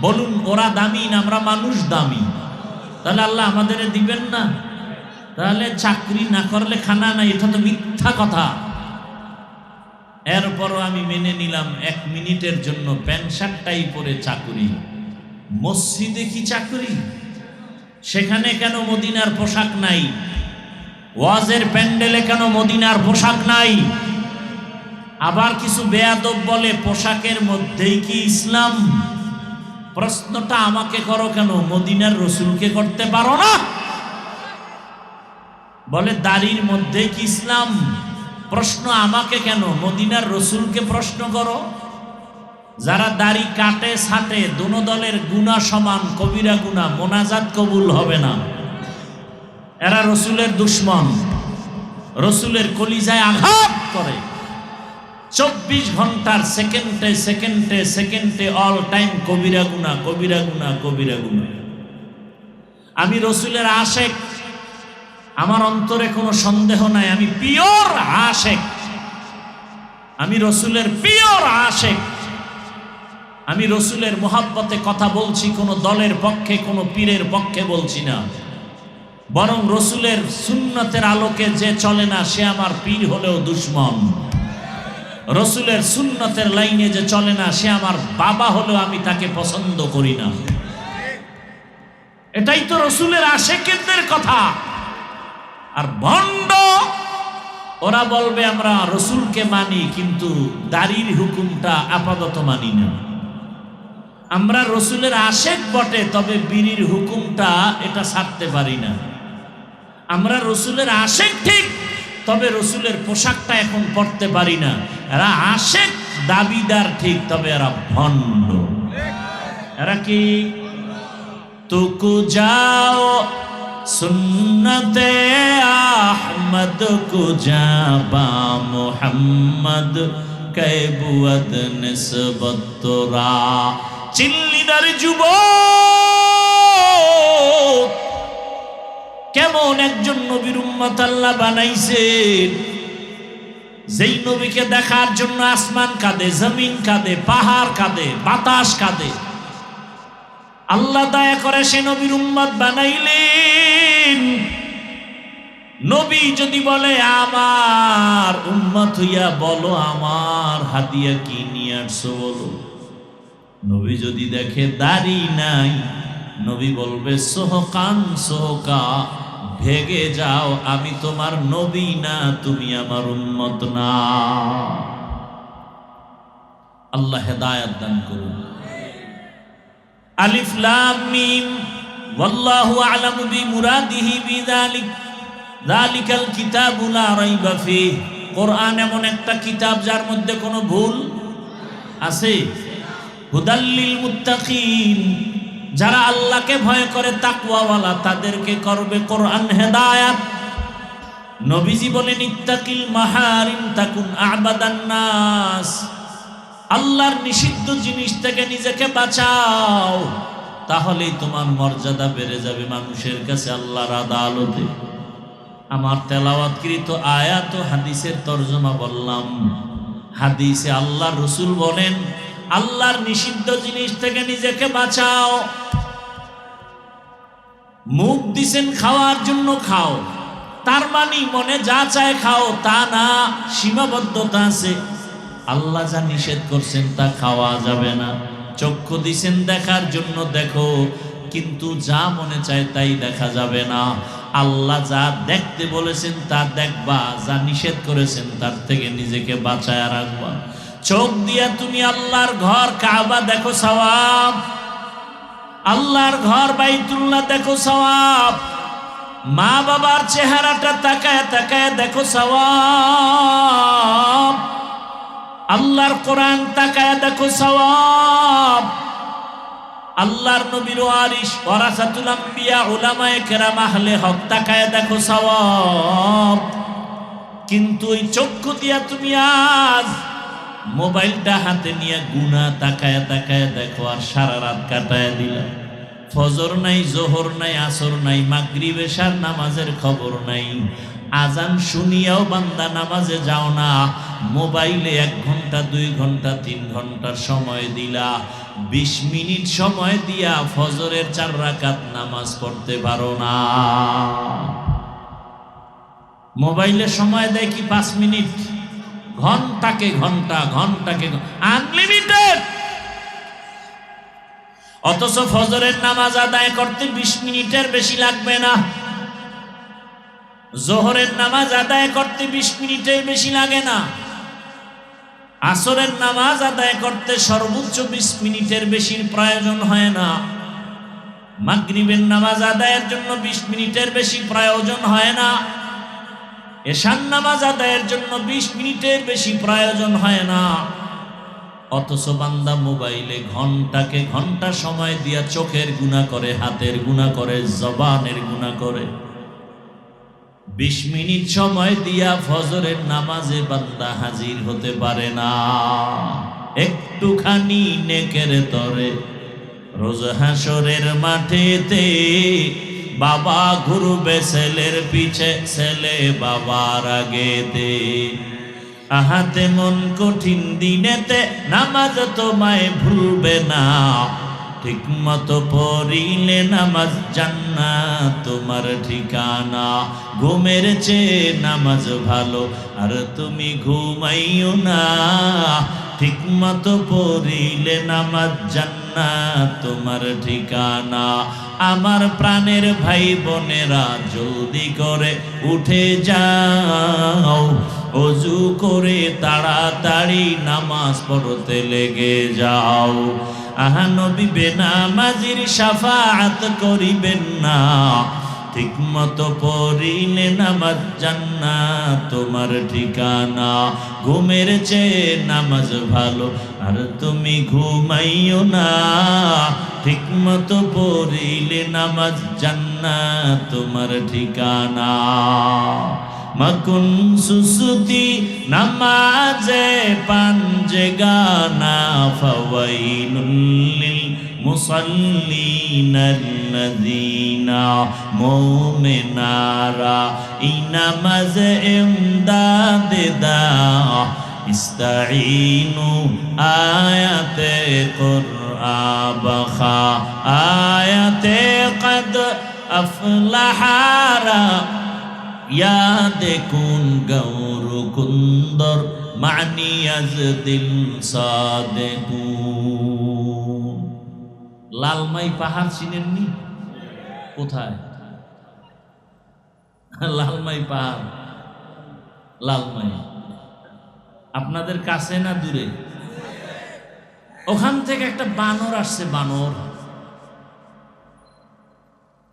বলুন, ওরা দামি না আমরা মানুষ দামি? তাহলে আল্লাহ আমাদের দিবেন না? তাহলে চাকরি না করলে খানা নাই, এটা তো মিথ্যা কথা। এরপরও আমি মেনে নিলাম 1 মিনিটের জন্য প্যান্ট শার্টটাই পরে চাকরি। মসজিদে কি চাকরি? সেখানে কেন মদিনার পোশাক নাই? ওয়াজের প্যান্ডেলে কেন মদিনার পোশাক নাই? আবার কিছু বেয়াদব বলে পোশাকের মধ্যেই কি ইসলাম? প্রশ্নটা আমাকে করো কেন, মদিনার রসুলকে করতে পারো না? বলে দাড়ির মধ্যেই কি ইসলাম? প্রশ্ন আমাকে কেন, মদিনার রসুলকে প্রশ্ন করো। যারা দাড়ি কাটে ছাটে, দোনো দলের গুনাহ সমান, কবিরা গুনাহ, মোনাজাত কবুল হবে না। এরা রসুলের দুশ্মন, রসুলের কলিজায় আঘাত করে। 24 ঘন্টার সেকেন্ডে সেকেন্ডে সেকেন্ডে অল টাইম কবিরা গুনাহ, কবিরা গুনাহ, কবিরা গুনাহ। আমি রসুলের আশেক, আমার অন্তরে কোনো সন্দেহ নাই, আমি পিওর আশেক, আমি রসুলের পিওর আশেক। আমি রসুলের মোহাব্বতে কথা বলছি, কোনো দলের পক্ষে, কোনো পীরের পক্ষে বলছি না। বরং রসুলের সুন্নতের আলোকে যে চলে না, সে আমার পীর হলেও দুশ্মন। রসুলের সুন্নতের লাইনে যে চলে না, সে আমার বাবা হলেও আমি তাকে পছন্দ করি না। এটাই তো রসুলের আশেকেরদের কথা। আর ভণ্ড ওরা বলবে আমরা রসুলকে মানি, কিন্তু দাড়ির হুকুমটা আপাতত মানি না। আমরা রসুলের আশেক বটে, তবে বিড়ির হুকুমটা এটা ছাড়তে পারি না। আমরা রসুলের আশেক ঠিক, তবে রসুলের পোশাকটা এখন পরতে পারি না। এরা আশেক দাবিদার ঠিক, তবে এরা ভণ্ড। এরা কি? তুকু যাও সুন্নতে আহমদ কো জাবা মুহাম্মদ কে বুয়দ নিসবত তোরা। চিল্লিদার যুবক, কেমন একজন নবীর উম্মত আল্লাহ বানাইছেন, যেই নবীকে দেখার জন্য আসমান কাঁদে, জমিন কাঁদে, পাহাড় কাঁদে, বাতাস কাঁদে। আল্লাহ দয়া করে সে নবীর উম্মত বানাইলেন। নবী যদি বলে আমার উম্মত হইয়া বলো আমার হাদিয়া কি নিয়ে আসছো বলো। নবী যদি দেখে দাড়ি নাই, নবী বলবে সোহকান সোহকা, ভেগে যাও, আমি তোমার নবী না, তুমি আমার উম্মত না। আল্লাহ হেদায়েত দান করুন। আলিফ লাম মিম ওয়াল্লাহু আ'লামু বিমুরাদিহি বিযালিক যালিকাল কিতাবু লা রাইবা ফীহ। কোরআন এমন একটা কিতাব যার মধ্যে কোনো ভুল আছে। হুদাল্লিল মুত্তাকিন, যারা আল্লাহকে ভয় করে, তাকওয়াওয়ালা, তাদেরকে করবে কোরআন হেদায়েত। নবীজি বলেন ইত্তাকিল মাহারিম তাকুন আ'বাদান নাস। আল্লাহর নিষিদ্ধ জিনিস থেকে নিজেকে বাঁচাও, তাহলেই তোমার মর্যাদা বেড়ে যাবে মানুষের কাছে, আল্লাহর আদালতে। আমার তেলাওয়াতকৃত আয়াত ও হাদিসের তরজমা বললাম। হাদিসে আল্লাহর রাসূল বলেন আল্লাহর নিষিদ্ধ জিনিস থেকে নিজেকে বাঁচাও। মুখ দিছেন খাওয়ার জন্য খাও, তার মানে মনে যা চায় খাও তা না, সীমাবদ্ধতা আছে। আল্লাহ যা নিষেধ করছেন তা খাওয়া যাবে না। চক্ষু দিছেন দেখার জন্য দেখো, কিন্তু যা মনে চায় তাই দেখা যাবে না। আল্লাহ যা দেখতে বলেছেন তা দেখবা, যা নিষেধ করেছেন তার থেকে নিজেকে বাঁচায় রাখবা। চোখ দিয়া তুমি আল্লাহর ঘর কাবা দেখো সওয়াব, আল্লাহর ঘর বাইতুল্লাহ দেখো সওয়াব। মা বাবার চেহারাটা তাকায় তাকায় দেখো সওয়াব। আল্লাহর কোরআন তাকায় দেখো সওয়াব। আল্লাহর নবীর ওয়ারিস ওয়ারাসাতুল আম্বিয়া উলামায়ে কেরাম আহলে হক, তাকায় দেখো সওয়াব। কিন্তু ওই চক্ষু দিয়া তুমি আজ মোবাইলটা হাতে নিয়ে গুনাহ তাকায় তাকায় দেখো, আর সারা রাত কাটায় দিলা। ফজর নাই, জোহর নাই, আসর নাই, মাগরিব এশার নামাজের খবর নাই। আজান শুনিয়াও বান্দা নামাজে যাও না, মোবাইলে 1 ঘন্টা 2 ঘন্টা 3 ঘন্টার সময় দিলা। 20 মিনিট সময় দিয়া ফজরের 4 রাকাত নামাজ পড়তে পারো না। মোবাইলে সময় দেয় কি 5 মিনিট, ঘন্টাকে ঘন্টা, ঘন্টাকে আনলিমিটেড। অথচ ফজরের নামাজ আদায় করতে 20 মিনিটের বেশি লাগবে না, জোহরের নামাজ আদায় করতে 20 মিনিটের বেশি লাগে না, আসরের নামাজ আদায় করতে সর্বোচ্চ 20 মিনিটের বেশির প্রয়োজন হয় না, মাগরিবের নামাজ আদায়ের জন্য 20 মিনিটের বেশি প্রয়োজন হয় না, এশার নামাজ আদায়ের জন্য 20 মিনিটের বেশি প্রয়োজন হয় না। অথচ বান্দা মোবাইলে ঘন্টাকে ঘন্টা সময় দিয়া চোখের গুনাহ করে, হাতের গুনাহ করে, জবানের গুনাহ করে। 20 মিনিট সময় দিয়া ফজরের নামাজে বান্দা হাজির হতে পারে না। একটুখানি নেকের তরে রোজ হাসরের মাঠেতে বাবা ঘুরবে ছেলের পিছে, ছেলে বাবার আগেতে। আহাতে মন কঠিন দিনেতে নামাজ তোমায় ভুলবে না, ঠিক মতো পড়িলে নামাজ জান্নাত তোমার ঠিকানা। ঘুমের চেয়ে নামাজ ভালো আর তুমি ঘুমাইও না, ঠিক মতো পড়িলে নামাজ জান্নাত তোমার ঠিকানা। আমার প্রাণের ভাই বোনেরা জলদি করে উঠে যাও, ওযু করে তাড়াতাড়ি নামাজ পড়তে লেগে যাও। আহা নবী বেনামাজির শাফাআত করিবেন না, ঠিক মতো পড়িলে নামাজ জান্নাত তোমার ঠিকানা। ঘুমের চেয়ে নামাজ ভালো আর তুমি ঘুমাইও না, ঠিক মতো পড়িলে নামাজ জান্নাত তোমার ঠিকানা। মকুন সুসুতি নামাজে পাঞ্জে গানা, ফাওয়াইলুল লিল মুসাল্লিনাল্লাযীনা মুমিনারা এই নামাজ ইমদাদে দা। ইস্তাঈনু আয়াতে কুরআন বখা, আয়াতে কদ আফলাহারা ইয়াদে কুন গৌর কুন্দর মানি আজ দিল সাদেকুন। লালমাই পাহাড় চিনেননি? কোথায় লালমাই পাহাড়? লালমাই আপনাদের কাছে না দূরে? ওখান থেকে একটা বানর আসছে। বানর,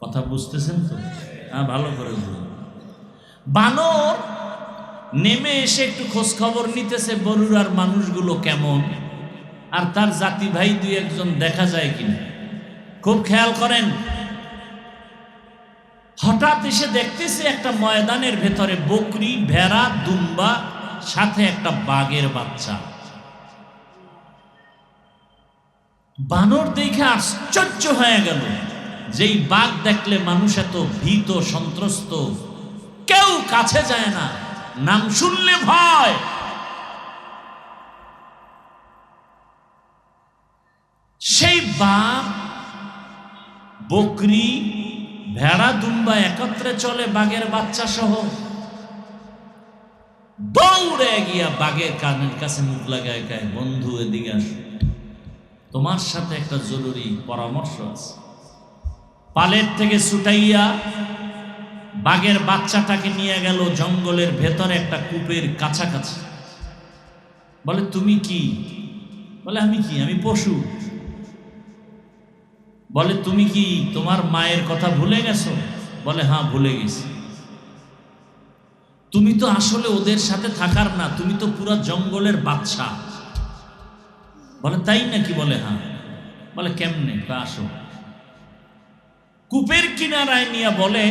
কথা বুঝতেছেন তো? হ্যাঁ, ভালো করে বুঝুন। বানর নেমে এসে একটু খোঁজ খবর নিতেছে বরুড়ার মানুষগুলো কেমন, আর তার জাতি ভাই 2-1 দেখা যায় কিনা। খুব খেয়াল করেন। হঠাৎ এসে দেখতেছে একটা ময়দানের ভেতরে বকরি, ভেড়া, দুম্বা, সাথে একটা বাঘের বাচ্চা। বানর দেখে আশ্চর্য হয়ে গেল। যেই বাঘ দেখলে মানুষ এত ভীত সন্ত্রস্ত, কেউ কাছে যায় না, নাম শুনলে ভয়। সেই বাঘ, বকরি, ভেড়া, দুম্বা একত্রে চলে বাঘের বাচ্চা সহ। দৌড়ে গিয়া বাঘের কানের কাছে মুখ লাগায় কয়, বন্ধু এদিকে আসো, তোমার সাথে একটা জরুরি পরামর্শ আছে। পালের থেকে ছুটাইয়া বাঘের বাচ্চাটাকে নিয়ে গেল জঙ্গলের ভেতরে একটা কূপের কাছাকাছি। বলে, তুমি কি? বলে, আমি কি? আমি পশু। বলে, তুমি কি তোমার মায়ের কথা ভুলে গেছো? বলে, হ্যাঁ, ভুলে গেছি। তুমি তো আসলে ওদের সাথে থাকার না, তুমি তো পুরো জঙ্গলের বাদশা। বলে, তাই নাকি? বলে, হ্যাঁ। বলে কেমনে? আসো। কূপের কিনারায় নিয়ে বলে,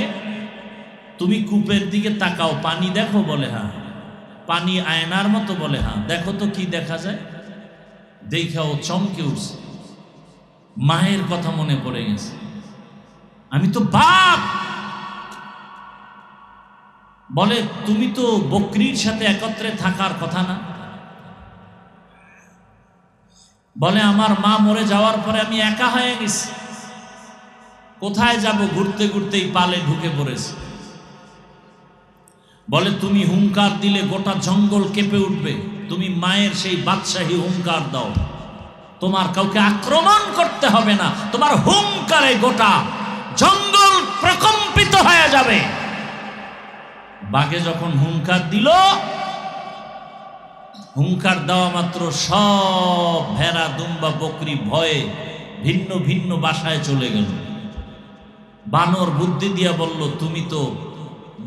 তুমি কূপের দিকে তাকাও, পানি দেখো? বলে হ্যাঁ। পানি আয়নার মতো? বলে হ্যাঁ। দেখো তো কি দেখা যায়? দেখাও চমকে উঠছে, মায়ের কথা মনে পড়ে গেছে। আমি তো বাপ। বলে তুমি তো বকরির সাথে একত্রে থাকার কথা না? বলে আমার মা মরে যাওয়ার পরে আমি একা হয়ে গেছি, কোথায় যাব? ঘুরতে ঘুরতেই পালে ঢুকে পড়েছি। বলে তুমি হুঙ্কার দিলে গোটা জঙ্গল কেঁপে উঠবে, তুমি মায়ের সেই বাদশাহী হুঙ্কার দাও, তোমার কাউকে আক্রমণ করতে হবে না, তোমার হুঙ্কারে গোটা জঙ্গল প্রকম্পিত হয়ে যাবে। বাঘে যখন হুঙ্কার দিল, হুঙ্কার দেওয়া মাত্র সব ভেড়া, দুম্বা, বকরি ভয়ে ভিন্ন ভিন্ন বাসায় চলে গেল। বানর বুদ্ধি দিয়া বলল, তুমি তো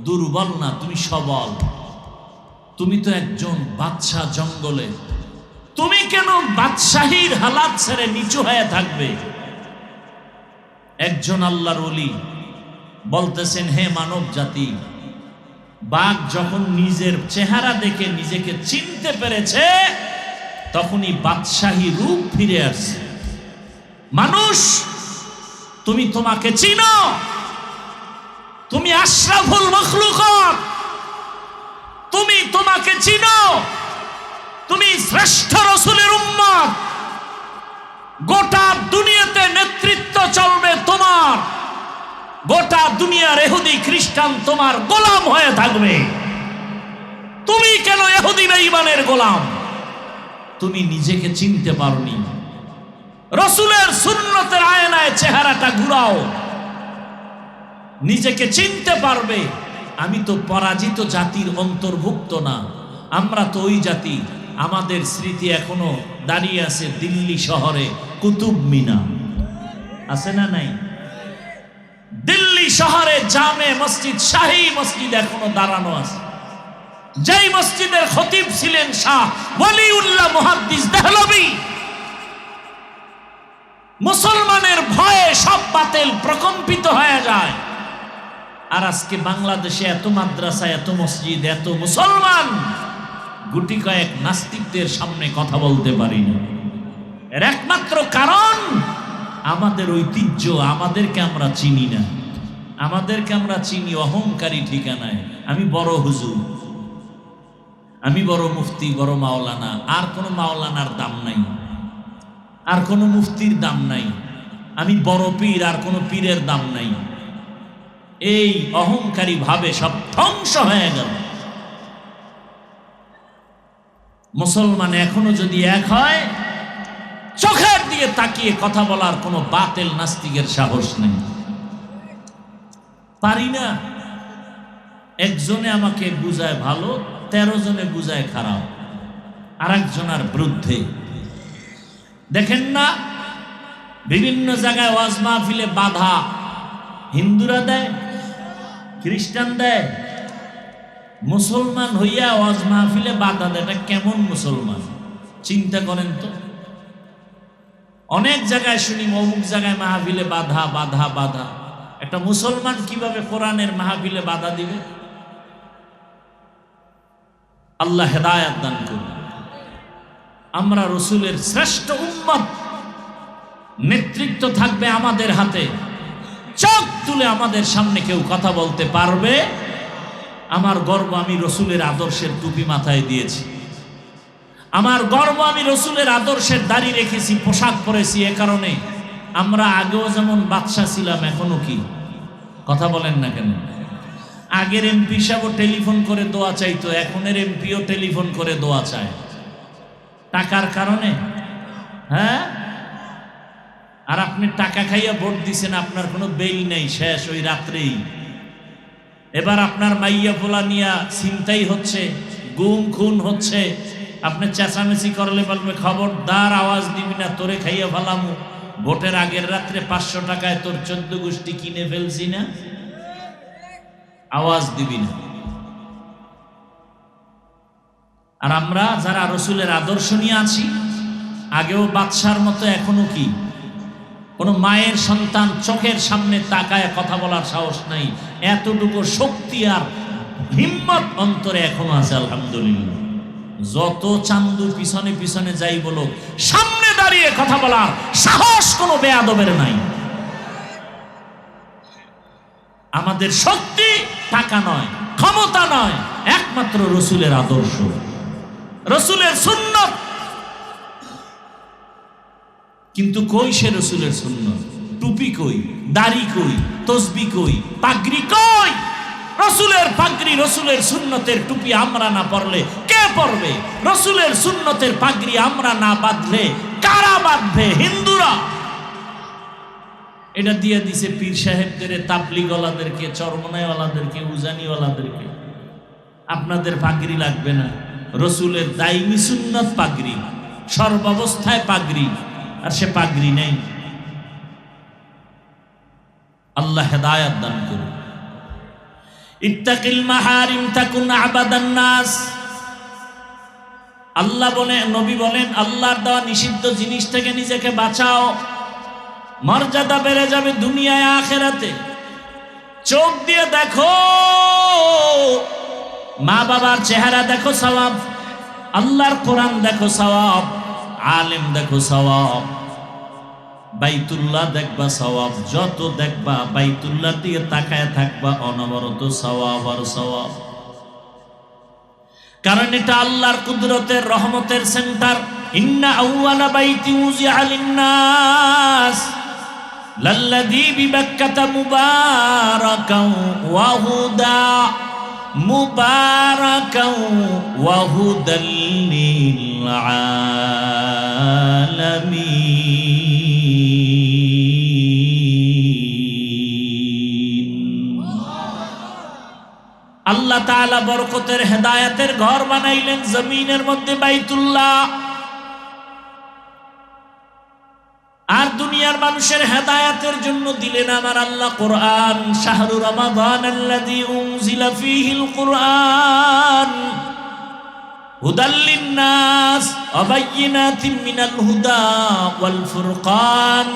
দুর্বল না, তুমি সবল, তুমি তো একজন বাদশাহ জঙ্গলে, তুমি কেন বাদশাহীর হালাত ছেড়ে নিচু হয়ে থাকবে? একজন আল্লাহর ওলি বলতেছেন, হে মানব জাতি, বাঘ যখন নিজের চেহারা দেখে নিজেকে চিনতে পেরেছে, তখনই বাদশাহী রূপ ফিরে আসছে। মানুষ, তুমি তোমাকে চিনো, তুমি আশরাফুল মখলুকাত, তুমি তোমাকে চিনো, তুমি শ্রেষ্ঠ রাসূলের উম্মত, গোটা দুনিয়াতে নেতৃত্ব চলবে তোমার, গোটা দুনিয়ার ইহুদি খ্রিস্টান তোমার গোলাম হয়ে থাকবে। তুমি কেন ইহুদি বেঈমানের গোলাম? তুমি নিজেকে চিনতে পারোনি। রাসূলের সুন্নতের আয়নায় চেহারাটা ঘুরাও, নিজেকে চিনতে পারবে। আমি তো পরাজিত জাতির অন্তর্ভুক্ত না, আমরা তো ওই জাতি। আমাদের স্মৃতি এখনো দাঁড়িয়ে আছে দিল্লি শহরে কুতুব মিনার, আছে না নাই? দিল্লি শহরে জামে মসজিদ, শাহী মসজিদ এখনো দাঁড়ানো আছে, যেই মসজিদের খতিব ছিলেন শাহ ওয়ালিউল্লাহ মুহাদ্দিস দেহলভী। মুসলমানের ভয়ে সব বাতিল প্রকম্পিত হয়ে যায়। আর আজকে বাংলাদেশে এত মাদ্রাসা, এত মসজিদ, এত মুসলমান, গুটি কয়েক নাস্তিকদের সামনে কথা বলতে পারি না। এর একমাত্র কারণ আমাদের ঐতিহ্য, আমাদেরকে আমরা চিনি না। আমাদেরকে আমরা চিনি অহংকারী ঠিকানায়, আমি বড় হুজুর, আমি বড় মুফতি, বড় মাওলানা। আর কোনো মাওলানার দাম নাই, আর কোনো মুফতির দাম নাই। আমি বড় পীর, আর কোনো পীরের দাম নাই। এই অহংকারী ভাবে সব ধ্বংস হয়ে গেল। মুসলমান এখনো যদি এক হয়, চোখের দিকে তাকিয়ে কথা বলার কোনো বাতিল নাস্তিকের সাহস নেই। পারি না। একজনে আমাকে বুঝায় ভালো, 13 জনে বুঝায় খারাপ, আর একজনের বিরুদ্ধে। দেখেন না, বিভিন্ন জায়গায় ওয়াজ মাহফিলে বাধা হিন্দুরা দেয়, খ্রিস্টান দেয়, মুসলমান হইয়া ওয়াজ মাহফিলে বাধা দেয়। এটা কেমন মুসলমান? চিন্তা করেন তো। অনেক জায়গায় শুনি অমুক জায়গায় মাহফিলে বাধা, বাধা, বাধা। একটা মুসলমান কিভাবে কোরআনের মাহফিলে বাধা দিবে? আল্লাহ হেদায়েত দান করুন। আমরা রাসূলের শ্রেষ্ঠ উম্মত, নেতৃত্ব থাকবে আমাদের হাতে। চোখ তুলে আমাদের সামনে কেউ কথা বলতে পারবে? আমার গর্ব, আমি রাসূলের আদর্শের টুপি মাথায় দিয়েছি। আমার গর্ব, আমি রাসূলের আদর্শের দাড়ি রেখেছি, পোশাক পরেছি। এ কারণে আমরা আগেও যেমন বাদশা ছিলাম, এখনো কি? কথা বলেন না কেন? আগের এমপি সাহেবও টেলিফোন করে দোয়া চাইতো, এখনের এমপিও টেলিফোন করে দোয়া চায়। টাকার কারণে? হ্যাঁ। আর আপনি টাকা খাইয়া ভোট দিছেন, আপনার কোনো বেল নেই, শেষ ওই রাত্রেই। এবার আপনার মাইয়া পোলা নিয়া ছিনতাই হচ্ছে, গুম খুন হচ্ছে। আপনি চেঁচামেচি করলে বলবে, খবরদার আওয়াজ দিবি না, তোরে খাইয়া ফেলামু। ভোটের আগের রাত্রে 500 টাকায় তোর 14 গোষ্ঠী কিনে ফেলছি না, আওয়াজ দিবি না। আর আমরা যারা রাসূলের আদর্শ নিয়ে আছি, আগেও বাদশার মতো এখনো কি কোনো মায়ের সন্তান চোখের সামনে তাকায় কথা বলার সাহস নাই, এতটুকু শক্তি আর হিম্মত অন্তরে এখনো আছে আলহামদুলিল্লাহ। যত চান্দু পিছনে পিছনে যাই বলো, সামনে দাঁড়িয়ে কথা বলার সাহস কোনো বেয়াদবের নাই। আমাদের শক্তি টাকা নয়, ক্ষমতা নয়, একমাত্র রসুলের আদর্শ, রসুলের সুন্নত। কিন্তু কই সে রসুলের সুন্নত? টুপি কই, দাড়ি কই, তসবি কই, পাগড়ি কই? রসুলের পাগড়ি, রসুলের সুন্নতের টুপি আমরা না পরলে কে পরবে? রসুলের সুন্নতের পাগড়ি আমরা না বাঁধলে কারা বাঁধবে? হিন্দুরা। এটা দিয়ে দিছে পীর সাহেবদের, তাবলিগওয়ালাদেরকে, চরমনাইওয়ালাদেরকে, উজানিওয়ালাদেরকে। আপনাদের পাগড়ি লাগবে না, রসুলের দাইমি সুন্নত পাগড়ি, সর্বাবস্থায় পাগড়ি, আর সে পাগড়ি নেই। আল্লাহ হেদায়াত দান করুন। ইত্তাকিল মাহারিম তাকুন আবাদান নাস। আল্লাহ বলেন, নবী বলেন, আল্লাহর দেওয়া নিষিদ্ধ জিনিস থেকে নিজেকে বাঁচাও, মর্যাদা বেড়ে যাবে দুনিয়ায় আখিরাতে। চোখ দিয়ে দেখো, মা বাবার চেহারা দেখো সওয়াব, আল্লাহর কোরআন দেখো সওয়াব, আলেম দেখো সওয়াব, বাইতুল্লাহ দেখবা সওয়াব। যত দেখবা বাইতুল্লাহ দিয়ে তাকায় থাকবা, অনবরত সওয়াব আর সওয়াব। কারণ এটা আল্লাহর কুদরতের রহমতের সেন্টার। ইন্না আউয়ালা বাইতি উযিআ লিন-নাস লাল্লাযী বিবাক্কাতা মুবারাকান ওয়া হুদা, মুবারাকান ওয়া হুদাল লিল আলামিন। আল্লাহ তাআলা বরকতের হেদায়েতের ঘর বানাইলেন জমিনের মধ্যে, বাইতুল্লাহ। আর দুনিয়ার মানুষের হেদায়েতের জন্য দিলেন আমার আল্লাহ কোরআন। শাহরু রমাদান আল্লাযী উনজিলা ফীহিল কুরআন হুদাল লিন-নাস ওয়া বায়্যিনাতিন মিনাল হুদা ওয়াল ফুরকান।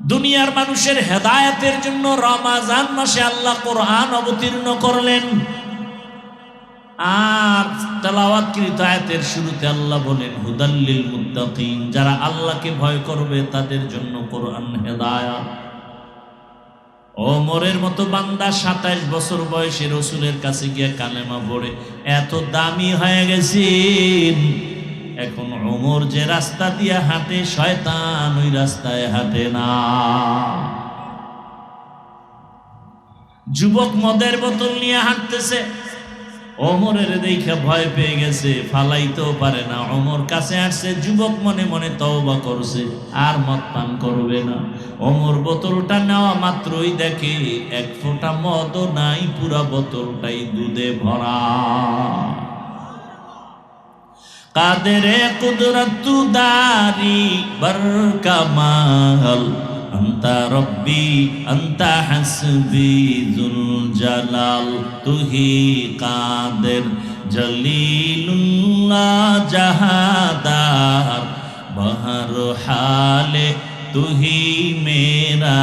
দুনিয়ার মানুষের হেদায়েতের জন্য রমজান মাসে আল্লাহ কোরআন অবতীর্ণ করলেন। আর তেলাওয়াতকৃত আয়াতের শুরুতে আল্লাহ বলেন হুদাল লিল মুত্তাকিন, যারা আল্লাহকে ভয় করবে তাদের জন্য কোরআন হেদায়াত। ওমরের মতো বান্দা 27 বছর বয়সে রসুলের কাছে গিয়ে কালেমা পড়ে এত দামি হয়ে গেছেন, এখন ওমর যে রাস্তা দিয়ে হাঁটে শয়তান ওই রাস্তায় হাঁটে না। যুবক মদের বোতল নিয়ে হাঁটতেছে, ওমরের দেখে ভয় পেয়ে গেছে, ফালাইতেও পারে না। ওমর কাছে আসছে, যুবক মনে মনে তওবা করছে, আর মদ পান করবে না। ওমর বোতলটা নেওয়া মাত্রই দেখে এক ফোঁটা মদও নাই, পুরা বোতলটাই দুধে ভরা। কাদেরে কুদরতু দারি বরকামাল, আন্তা রব্বি আন্তা হাসবি যুল জালাল, তুহি কাদের জলিলুল্লাহ জাহাদার, বহর হালে তুহি মেরা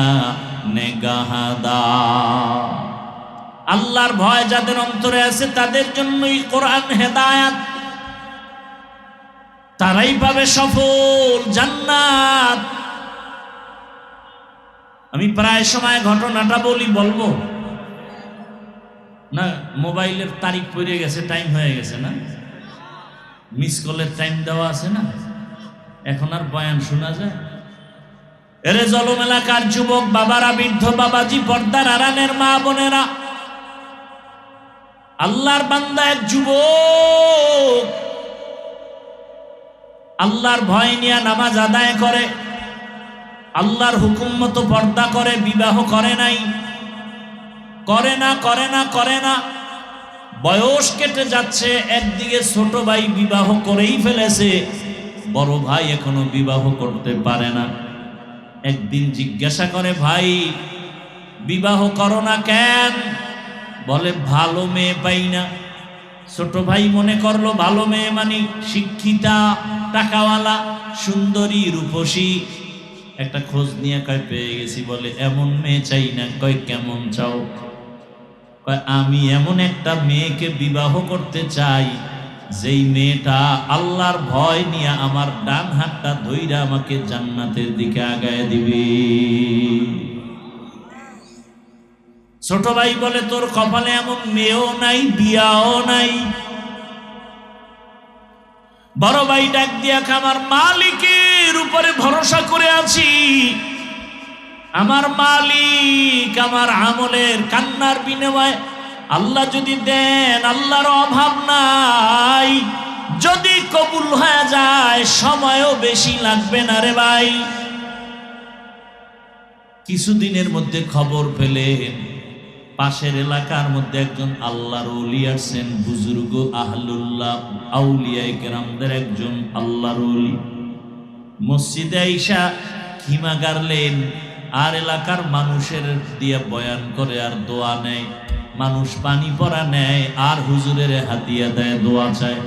নেগাহদার। আল্লাহর ভয় যাদের অন্তরে আছে তাদের জন্যই কোরআন হেদায়াত, তারাই পাবে সফল জান্নাত। আমি প্রায় সময় ঘটনাটা বলবো না, মোবাইলের তারিখ পড়ে গেছে, টাইম হয়ে গেছে না, মিস কলের টাইম দেওয়া আছে না, এখন আর বয়ান শোনা যায়? এরে জলম এলাকার যুবক বাবারা, বৃদ্ধ বাবাজি, পর্দার আড়ালের মা বোনেরা, আল্লাহর বান্দা এক যুবক আল্লাহর ভয় নিয়ে নামাজ আদায় করে, আল্লাহর হুকুম মতো পর্দা করে, বিবাহ করে নাই, করে না। বয়স কেটে যাচ্ছে, একদিকে ছোট ভাই বিবাহ করেই ফেলেছে, বড় ভাই এখনো বিবাহ করতে পারে না। একদিন জিজ্ঞাসা করে, ভাই বিবাহ করো না কেন? বলে ভালো মেয়ে পাই না। ছোট ভাই মনে করলো ভালো মেয়ে মানে শিক্ষিতা, টাকাওয়ালা, সুন্দরী, রূপসী। একটা খোঁজ নিয়ে কয় পেয়ে গেছি। বলে এমন মেয়ে চাই না। কয় কেমন চাও? কয় আমি এমন একটা মেয়েকে বিবাহ করতে চাই যেই মেয়েটা আল্লাহর ভয় নিয়ে আমার ডান হাতটা ধইরা আমাকে জান্নাতের দিকে আগায় দিবে। ছোট ভাই বলে তোর কপালে এমন মেয়েও নাই, বিয়াও নাই। বড় ভাই ডাক দিয়া আমার মালিকের উপরে ভরসা করে আছি, আমার মালিক আমার আমলের কান্নার বিনিময়ে আল্লাহ যদি দেন, আল্লাহর অভাব নাই, যদি কবুল হয়ে যায় সময়ও বেশি লাগবে না রে ভাই। কিছুদিনের মধ্যে খবর পেলেন পাশের এলাকার মধ্যে একজন আল্লাহর ওলি আসছেন, বুজুর্গ আহলুল্লাহ আউলিয়ায়ে কেরামদের একজন আল্লাহর ওলি। মসজিদে আইসা খিমা গাড়লেন আর এলাকার মানুষের দিয়ে বয়ান করে আর দোয়া নেয়। মানুষ পানি পড়া নেয় আর হুজুরের হাতিয়া দেয়, দোয়া চায়।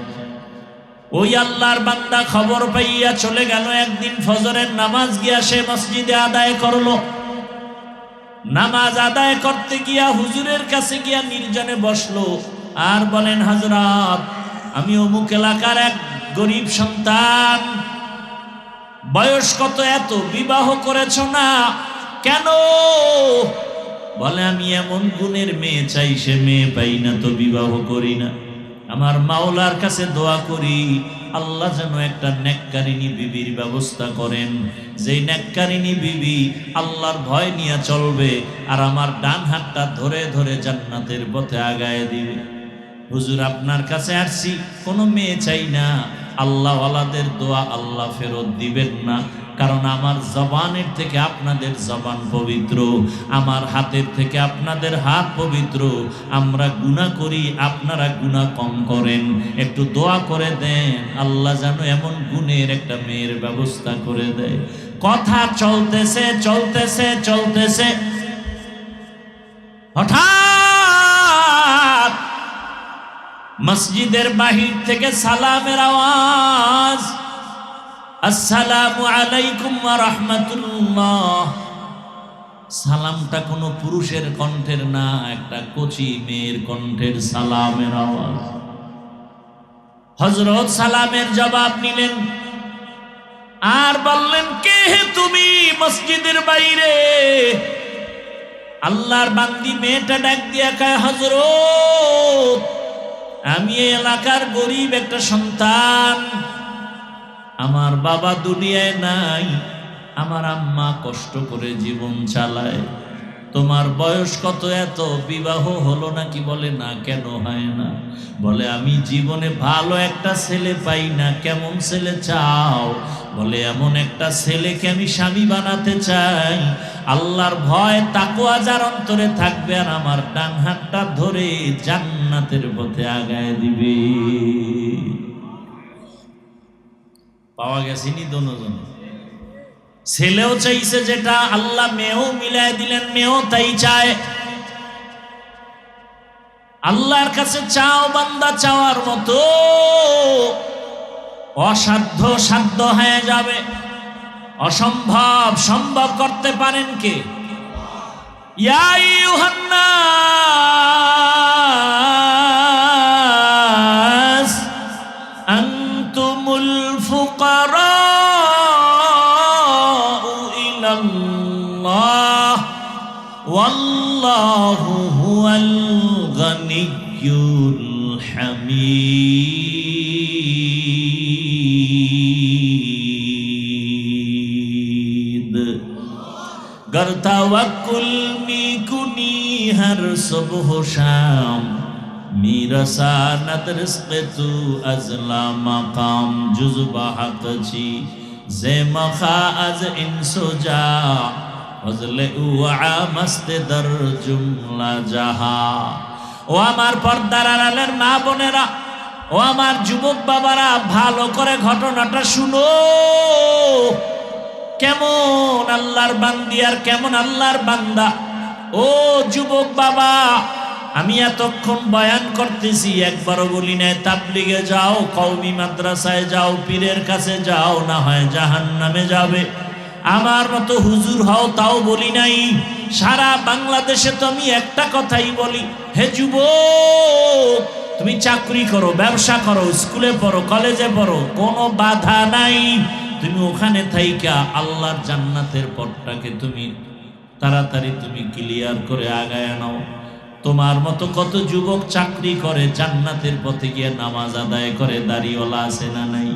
ওই আল্লাহর বান্দা খবর পাইয়া চলে গেল। একদিন ফজরের নামাজ গিয়া সে মসজিদে আদায় করলো। নামাজ আদায় করতে গিয়া হুজুরের কাছে গিয়া নির্জনে বসলো আর বলেন, হযরত আমি অমুক এলাকার এক গরিব সন্তান, বয়স কত, এত বিবাহ করেছ না কেন? বলে আমি এমন গুণের মেয়ে চাই, সে মেয়ে পাই না তো বিবাহ করি না। আমার মাওলার কাছে দোয়া করি আল্লাহ যেন একটা নেককারিনী বিবির ব্যবস্থা করেন, যেই নেককারিনী বিবি আল্লাহর ভয় নিয়ে চলবে আর আমার ডান হাতটা ধরে ধরে জান্নাতের পথে আগায় দিবে। হুজুর আপনার কাছে আসছি, কোনো মেয়ে চাই না। আল্লাহওয়ালাদের দোয়া আল্লাহ ফেরত দিবেন না, কারণ আমার জবানের থেকে আপনাদের জবান পবিত্র, আমার হাতের থেকে আপনাদের হাত পবিত্র। আমরা গুনাহ করি, আপনারা গুনাহ কম করেন। একটু দোয়া করে দেন আল্লাহ যেন এমন গুণের একটা মেয়ের ব্যবস্থা করে দেয়। কথা চলতেছে চলতেছে চলতেছে, হঠাৎ মসজিদের বাহির থেকে সালামের আওয়াজ, আসসালামু আলাইকুম ওয়া রাহমাতুল্লাহ। সালামটা কোনো পুরুষের কণ্ঠের না, একটা কচি মেয়ের কণ্ঠের সালামের আওয়াজ। হযরত সালামের জবাব নিলেন আর বললেন, কে হে তুমি মসজিদের বাইরে? আল্লাহর বান্দি মেয়েটা ডাক দিয়া কয়, হযরত আমি এই এলাকার গরিব একটা সন্তান, আমার বাবা দুনিয়ায় নাই, আমার আম্মা কষ্ট করে জীবন চালায়। তোমার বয়স কত, এত বিবাহ হলো নাকি? বলে না। কেন হয় না? বলে আমি জীবনে ভালো একটা ছেলে পাই না। কেমন ছেলে চাও? বলে এমন একটা ছেলেকে আমি স্বামী বানাতে চাই, আল্লাহর ভয় তাকওয়া যার অন্তরে থাকবে আর আমার ডান হাতটা ধরে জান্নাতের পথে আগায় দিবে। পাওয়া গেছেনি দুজন। ছেলেও চাইছে যেটা, আল্লাহ মেয়েও মিলাই দিলেন, মেয়েও তাই চায়। আল্লাহর কাছে চাও বান্দা, চাওয়ার মতো অসাধ্য সাধ্য হয়ে যাবে, অসম্ভব সম্ভব করতে পারেন কে? ইয়া আইয়ুহান নাস আনতুমুল ফুকারাউ ইলাল্লাহ ওয়াল্লাহু হুয়াল গানিয়্যুল হামিদ। गर तवक्कुल में कुनी हर सुबह शाम, मेरा सानत रिज़्क़ तू अज़ला मकाम, जुज़्बा हक़ छी ज़े मखा अज़ इंसुजा, फज़ले उआ मस्त दर जुमला जहा। ও আমার পর্দার আড়ালের মা বোনেরা, ও আমার যুবক বাবারা, ভালো করে ঘটনাটা শুনো। কেমন আল্লাহর বান্দি আর কেমন আল্লাহর বান্দা। ও যুবক বাবা, আমি এতক্ষণ বয়ান করতেছি, একবারও বলি নাই তাবলিগে যাও, কওমি মাদ্রাসায় যাও, পীরের কাছে যাও, না হয় জাহান্নামে যাবে। আমার মতো হুজুর হও, তাও বলি নাই। সারা বাংলাদেশে তো আমি একটা কথাই বলি, হে যুবক, তুমি চাকরি করো, ব্যবসা করো, স্কুলে পড়ো, কলেজে পড়ো, কোনো বাধা নাই। তুমি ওখানে থাইকা আল্লাহর জান্নাতের পথটাকে তুমি তাড়াতাড়ি তুমি ক্লিয়ার করে আগায় নাও। তোমার মতো কত যুবক চাকরি করে, জান্নাতের পথে গিয়ে নামাজ আদায় করে, দাড়িওয়ালা আছে না নাই?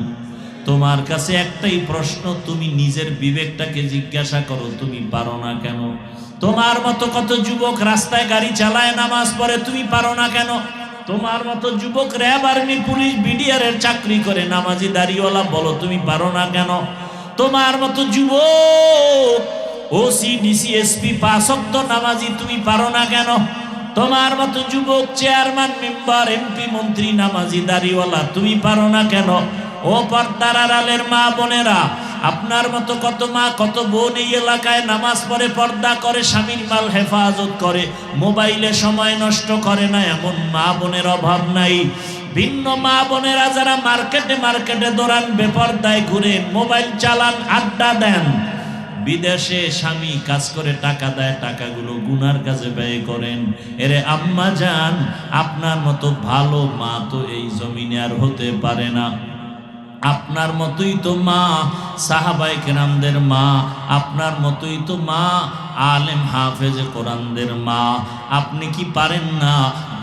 তোমার কাছে একটাই প্রশ্ন, তুমি নিজের বিবেকটাকে জিজ্ঞাসা করো, তুমি পারো না কেন? তোমার মতো কত যুবক রাস্তায় গাড়ি চালায়, নামাজ পড়ে, তুমি পারো না কেন? তোমার মতো যুবক র্যাব, আর্মি, পুলিশ, বিডিআর এর চাকরি করে, নামাজি দাড়িওয়ালা, বলো তুমি পারো না কেন? তোমার মতো যুবক ওসি, ডিসি, এসপি, 5 ওয়াক্ত নামাজি, তুমি পারো না কেন? তোমার মতো যুবক চেয়ারম্যান, মেম্বার, এমপি, মন্ত্রী, নামাজি দাড়িওয়ালা, তুমি পারো না কেন? ও পর্দার আড়ালের মা বোনেরা, আপনার মতো কত মা কত বোন এই এলাকায় নামাজ পড়ে, পর্দা করে, স্বামীর মাল হেফাজত করে, মোবাইলে সময় নষ্ট করে না, এমন মা বোনের অভাব নাই। ভিন্ন মা বোনেরা যারা মার্কেটে মার্কেটে দৌড়ান, বেপরদায় ঘুরেন, মোবাইল চালান, আড্ডা দেন, বিদেশে স্বামী কাজ করে টাকা দেয়, টাকাগুলো গুনার কাজে ব্যয় করেন। এরে আম্মা জান, আপনার মতো ভালো মা তো এই জমিনে আর হতে পারে না। আপনার মতোই তো মা সাহাবায়ে কেরামদের মা, আপনার মতোই তো মা আলেম হাফেজে কোরআনদের মা। আপনি কি পারেন না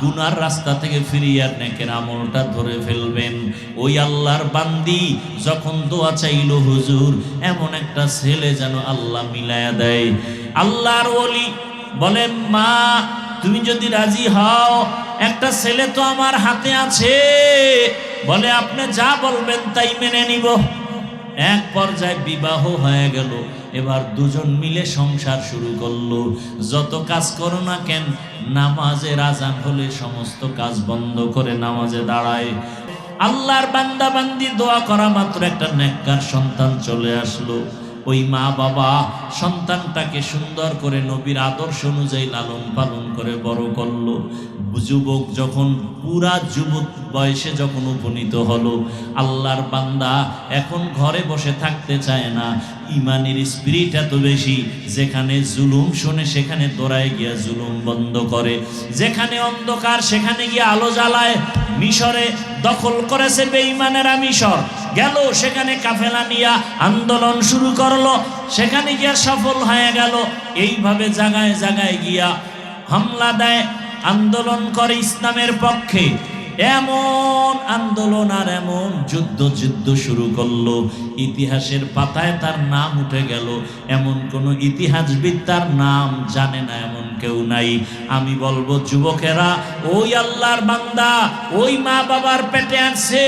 গুনার রাস্তা থেকে ফিরিয়ে নেকের আমলটা ধরে ফেলবেন? ওই আল্লাহর বান্দি যখন দোয়া চাইল, হুজুর এমন একটা ছেলে যেন আল্লাহ মিলায়া দেয়। আল্লাহর ওলি বলেন, মা তুমি যদি রাজি হও, একটা ছেলে তো আমার হাতে আছে। বলে, আপনি যা বলবেন তাই মেনে নিব। এক পর্যায়ে বিবাহ হয়ে গেল। এবার দুজন মিলে সংসার শুরু করলো। যত কাজ করো না কেন, নামাজের আজান হলে সমস্ত কাজ বন্ধ করে নামাজে দাঁড়ায়। আল্লাহর বান্দা বান্দি দোয়া করা মাত্র একটা নেককার সন্তান চলে আসলো। ওই মা বাবা সন্তানটাকে সুন্দর করে নবীর আদর্শ অনুযায়ী লালন পালন করে বড় করলো। যুবক যখন পুরা যুবক বয়সে যখন উপনীত হলো, আল্লাহর বান্দা এখন ঘরে বসে থাকতে চায় না। ইমানের স্পিরিট এত বেশি, যেখানে জুলুম শোনে সেখানে দৌড়ায় গিয়া জুলুম বন্ধ করে, যেখানে অন্ধকার সেখানে গিয়ে আলো জ্বালায়। মিশরে দখল করেছে বেঈমানেরা, মিশর গেল, সেখানে কাফেলা নিয়া আন্দোলন শুরু করলো, সেখানে গিয়া সফল হয়ে গেল। এইভাবে জায়গায় জায়গায় গিয়া হামলা দেয়, আন্দোলন করে ইসলামের পক্ষে। এমন আন্দোলন আর এমন যুদ্ধ শুরু করলো, ইতিহাসের পাতায় তার নাম উঠে গেল। এমন কোন ইতিহাসবিদ তার নাম জানে না, এমন কেউ নাই। আমি বলবো যুবকেরা, ওই আল্লাহর বান্দা ওই মা বাবার পেটে আছে,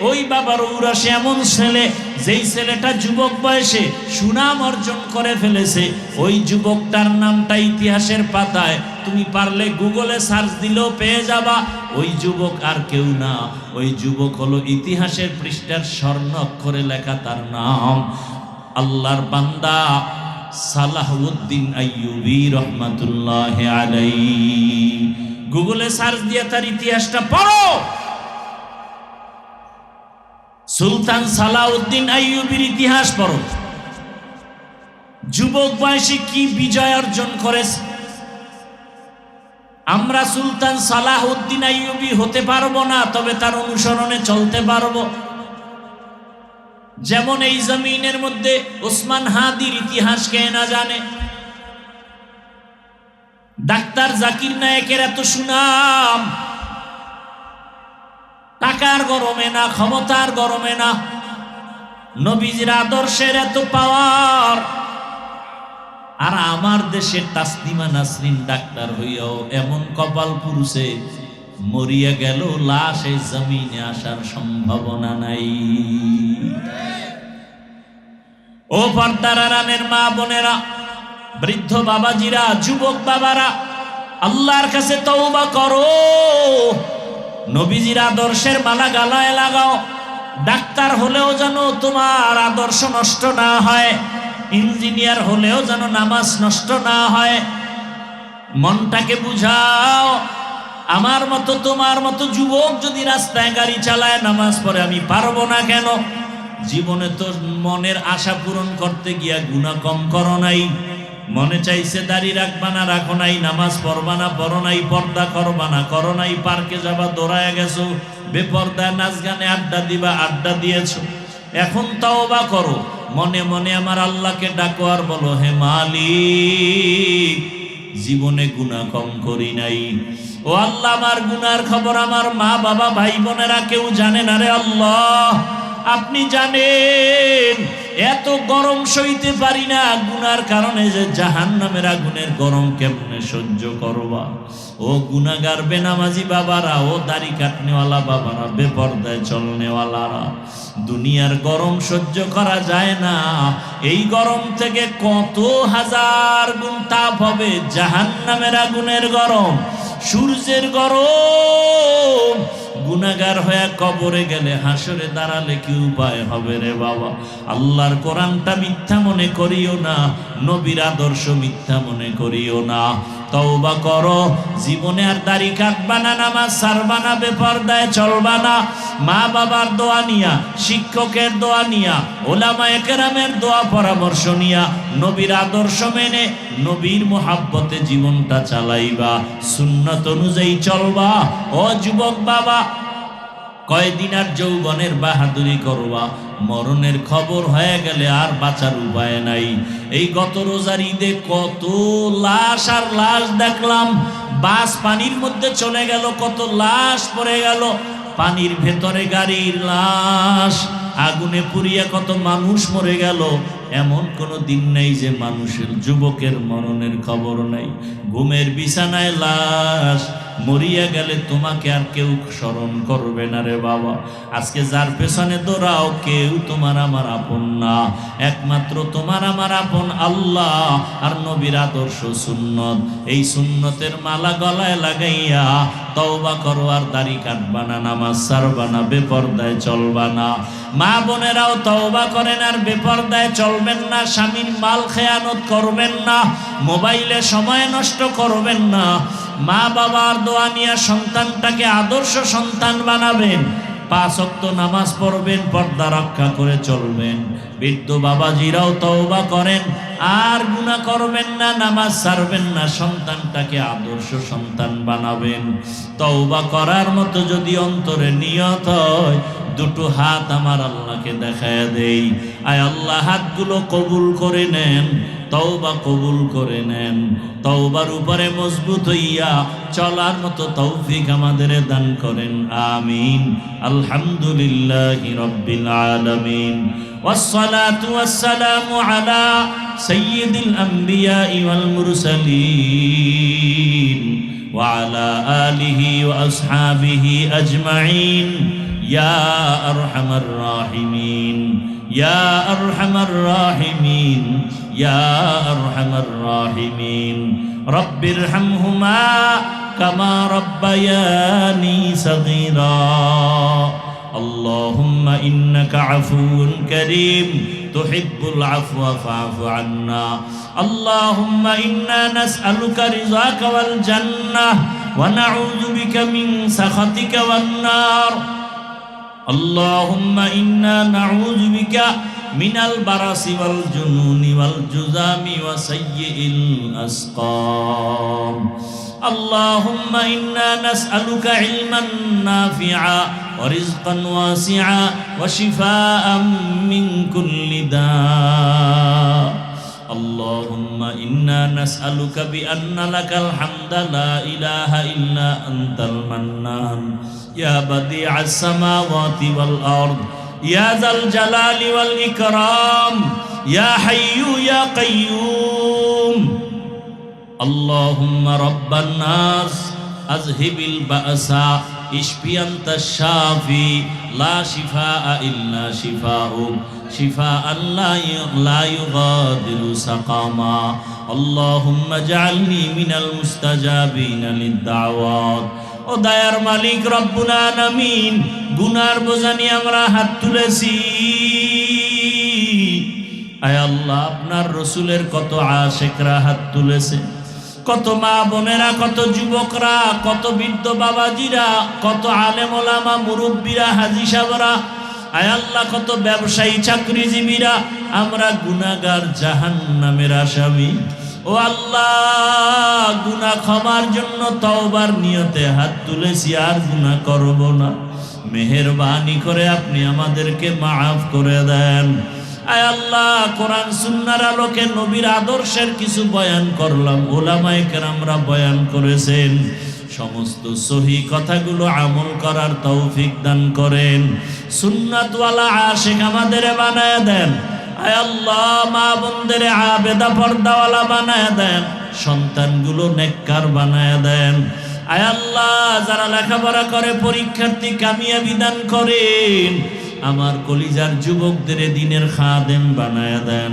ওই বাবার ঔরসে এমন ছেলে, যেই ছেলেটা যুবক বয়সে সুনাম অর্জন করে ফেলেছে, ওই যুবকটার নামটা ইতিহাসের পাতায় তুমি পারলে গুগলে সার্চ দিলেও পেয়ে যাবা। ওই যুবক আর কেউ না, ওই যুবক হলো ইতিহাসের পৃষ্ঠার স্বর্ণ অক্ষরে লেখা তার নাম আল্লাহর বান্দা সালাহউদ্দিন আইয়ুবী রহমাতুল্লাহি আলাইহি। গুগলে সার্চ দিয়ে তার ইতিহাসটা পড়ো। সুলতান সালাহউদ্দিন আইয়ুবীর ইতিহাস পড়ো। যুবক বয়সে কি বিজয় অর্জন করেছে। আমরা সুলতান সালাহউদ্দিন আইয়ুবী হতে পারবো না, তবে তার অনুসরণে চলতে পারবো। যেমন এই জমিনের মধ্যে ওসমান হাদির ইতিহাস কে না জানে। ডাক্তার জাকির নায়েকের এত সুনাম, টাকার গরমে না, ক্ষমতার গরমে না, নবীজির আদর্শের এত পাওয়ার। আর আমার দেশের তাসলিমা নাসরিন ডাক্তার হইয়াও এমন কপাল পুরুষে মরিয়া গেল, লাশ এই জমিনে আসার সম্ভাবনা নাই। ও পর্দার আড়ালের মা বোনেরা, বৃদ্ধ বাবাজিরা, যুবক বাবারা, আল্লাহর কাছে তওবা করো। নবীজির আদর্শের মালা গালায় লাগাও। ডাক্তার হলেও যেন তোমার আদর্শ নষ্ট না হয়, ইঞ্জিনিয়ার হলেও যেন নামাজ নষ্ট না হয়। মনটাকে বুঝাও। আমার মতো তোমার মতো যুবক যদি রাস্তায় গাড়ি চালায়, নামাজ পড়ে, আমি পারবো না কেন? জীবনে তো মনের আশা পূরণ করতে গিয়া গুনাহ কম করো নাই। মনে চাইছে দাড়ি রাখবা না, রাখো নাই। নামাজ পড়বা না, পড়ো নাই। পর্দা করবা না, করো নাই। পার্কে যাবা, দৌড়ায় গেছো। বেপর্দায় নাচ গানে আড্ডা দিবা, আড্ডা দিয়েছো। এখন তওবা করো, মনে মনে আমার আল্লাহকে ডাকো আর বলো, হে মালিক, জীবনে গুনাহ কম করি নাই। ও আল্লাহ, আমার গুনার খবর আমার মা বাবা ভাই বোনেরা কেউ জানে না রে আল্লাহ, আপনি জানেন। এত গরম সইতে পারি না গুনার কারণে, যে জাহান্নামের আগুনের গরম কেমনে সহ্য করবা? ও গুনাহগার বেনামাজি বাবারা, ও দাড়ি কাটনেওয়ালা বাবারা, বেপরদায় চলনেওয়ালারা, দুনিয়ার গরম সহ্য করা যায় না। এই গরম থেকে কত হাজার গুণ তাপ হবে জাহান্নামের আগুনের গরম, সূর্যের গরম। গুনাহগার হয়ে কবরে গেলে, হাসরে দাঁড়ালে কি উপায় হবে রে বাবা? আল্লাহর কোরআনটা মিথ্যা মনে করিও না, নবীর আদর্শ মিথ্যা মনে করিও না। তওবা করো, জীবনে আর দাড়ি কাটবা না, নামাজ ছাড়বা না, বেপরদায় চলবা না। মা বাবার দোয়া নিয়া, শিক্ষকের দোয়া নিয়া, ওলামায়ে কেরামের দোয়া পরামর্শ নিয়া, নবীর আদর্শ মেনে, নবীর মোহাব্বতে জীবনটা চালাইবা, সুন্নাত অনুযায়ী চলবা। ও যুবক বাবা, কয়দিন আর যৌবনের বাহাদুরি করবা, মরণের খবর হয়ে গেলে আর বাঁচার উপায় নাই। এই গত রোজার ঈদে কত লাশ আর লাশ দেখলাম। বাস পানির মধ্যে চলে গেল, কত লাশ পড়ে গেল। পানির ভেতরে গাড়ির লাশ, আগুনে পুড়িয়া কত মানুষ মরে গেল। এমন কোনো দিন নেই যে মানুষের, যুবকের মরণের খবর নাই। ঘুমের বিছানায় লাশ, মরিয়া গেলে তোমাকে আর কেউ স্মরণ করবে না রে বাবা। আজকে যার পেছনে দৌড়াও, কেউ তোমার আমার আপন না। একমাত্র তোমার আমার আপন আল্লাহ আর নবীর আদর্শ সুন্নত। এই সুন্নতের মালা গলায় লাগাইয়া তওবা করো, আর দাড়ি কাটবা না, নামাজ ছাড়বা না, বেপরদায় চলবা না। মা বোনেরাও তওবা করেন আর বেপরদায় চলবেন না। স্বামীর মাল খেয়ানত করবেন না, মোবাইলে সময় নষ্ট করবেন না। মা বাবার দোয়া নিয়ে সন্তানটাকে আদর্শ সন্তান বানাবেন। 5 ওয়াক্ত নামাজ পড়বেন, পর্দা রক্ষা করে চলবেন। বৃদ্ধ বাবাজিরাও তওবা করেন আর গুনাহ করবেন না, নামাজ ছাড়বেন না, সন্তানটাকে আদর্শ সন্তান বানাবেন। তওবা করার মতো যদি অন্তরে নিয়ত হয়, দুটো হাত আমার আল্লাহকে দেখায় দেই। আয় আল্লাহ, হাতগুলো কবুল করে নেন, তওবা কবুল করে নেন। তওবার উপরে মজবুত হইয়া চলার মতো তৌফিক আমাদের দান করেন, আমিন। আলহামদুলিল্লাহি রাব্বিল আলামিন, ওয়াসসালাতু ওয়াসসালামু আলা সাইয়্যিদিল আমবিয়াই ওয়াল মুরসালিন ওয়া আলা আলিহি ওয়া আসহাবিহি আজমাইন। ইয়া আরহামার রাহিমিন, ইয়া আরহামার রাহিমিন, ইয়া আরহামার রাহিমিন। রব্বিরহামহুমা কামা রব্বায়ানি সগীরা। আল্লাহুম্মা ইন্নাকা আফুউন কারীম তুহিব্বুল আফওয়া ফা'ফু আন্না। আল্লাহুম্মা ইন্না নাসআলুকা রিযাকা ওয়াল জান্নাহ ওয়া নাউযু বিকা মিন সাখাতিকা ওয়ান নার। আল্লাহুম্মা ইন্না নাউযু বিকা মিনাল বারাসি ওয়াল জুনুনি ওয়াল জুযামি ওয়া সাইয়্যিল আসকাম। আল্লাহুম্মা ইন্না নাসআলুকা ইলমান নাফিআ ওয়া রিজকান ওয়াসিআ ওয়া শিফাআম মিন কুল্লি দা। আল্লাহুম্মা ইন্না নাসআলুকা বিআন্না লাকাল হামদা লা ইলাহা ইল্লা আনতাল মান্নান ইয়া বাদিআস সামাওয়াতি ওয়াল আরদ ইয়া যাল জালালি ওয়াল ইকরাম ইয়া হাইয়্যু ইয়া কাইয়্যুম। আল্লাহুম্মা রাব্বান নাস আযহিবিল বা'সা ইশফি আনতাশ শাফি লা শিফাআ ইল্লা শিফাউক শিফাআন লা ইউগাদিরু সাকামা। আল্লাহুম্মা জাআলনি মিনাল মুস্তাজাবিনা লিদ-দাওয়াত। ও দয়ার মালিক রব্বুল আলামিন, গুনার বোঝা নিয়ে আমরা হাত তুলেছি। আয় আল্লাহ, আপনার রসুলের কত আশিকরা হাত তুলেছে, কত মা বোনেরা, কত যুবকরা, কত বৃদ্ধ বাবাজিরা, কত আলেম ওলামা মুরব্বীরা, হাজী সাহেবরা, আয় আল্লাহ কত ব্যবসায়ী চাকরিজীবীরা, আমরা গুনাহগার, জাহান্নামের আসামি। ও আল্লাহ, গুনাহ ক্ষমার জন্য তওবার নিয়তে হাত তুলেছি, আর গুনাহ করব না। মেহেরবানি করে আপনি আমাদেরকে মাফ করে দেন। আয় আল্লাহ, কোরআন সুন্নাহর আলোকে নবীর আদর্শের কিছু বয়ান করলাম, ওলামায়ে কেরামরা বয়ান করেছেন, সমস্ত সহি কথাগুলো আমল করার তৌফিক দান করেন। সুন্নাতওয়ালা আশিক আমাদের বানায় দেন। আয় আল্লাহ, মা বোনদের আবেদা পর্দাওয়ালা বানায় দেন, সন্তানগুলো নেককার বানায় দেন। আয় আল্লাহ, যারা লেখাপড়া করে পরীক্ষার্থী কামিয়াবি দান করেন। আমার কলিজার যুবকদের দিনের খাদেম বানায় দেন।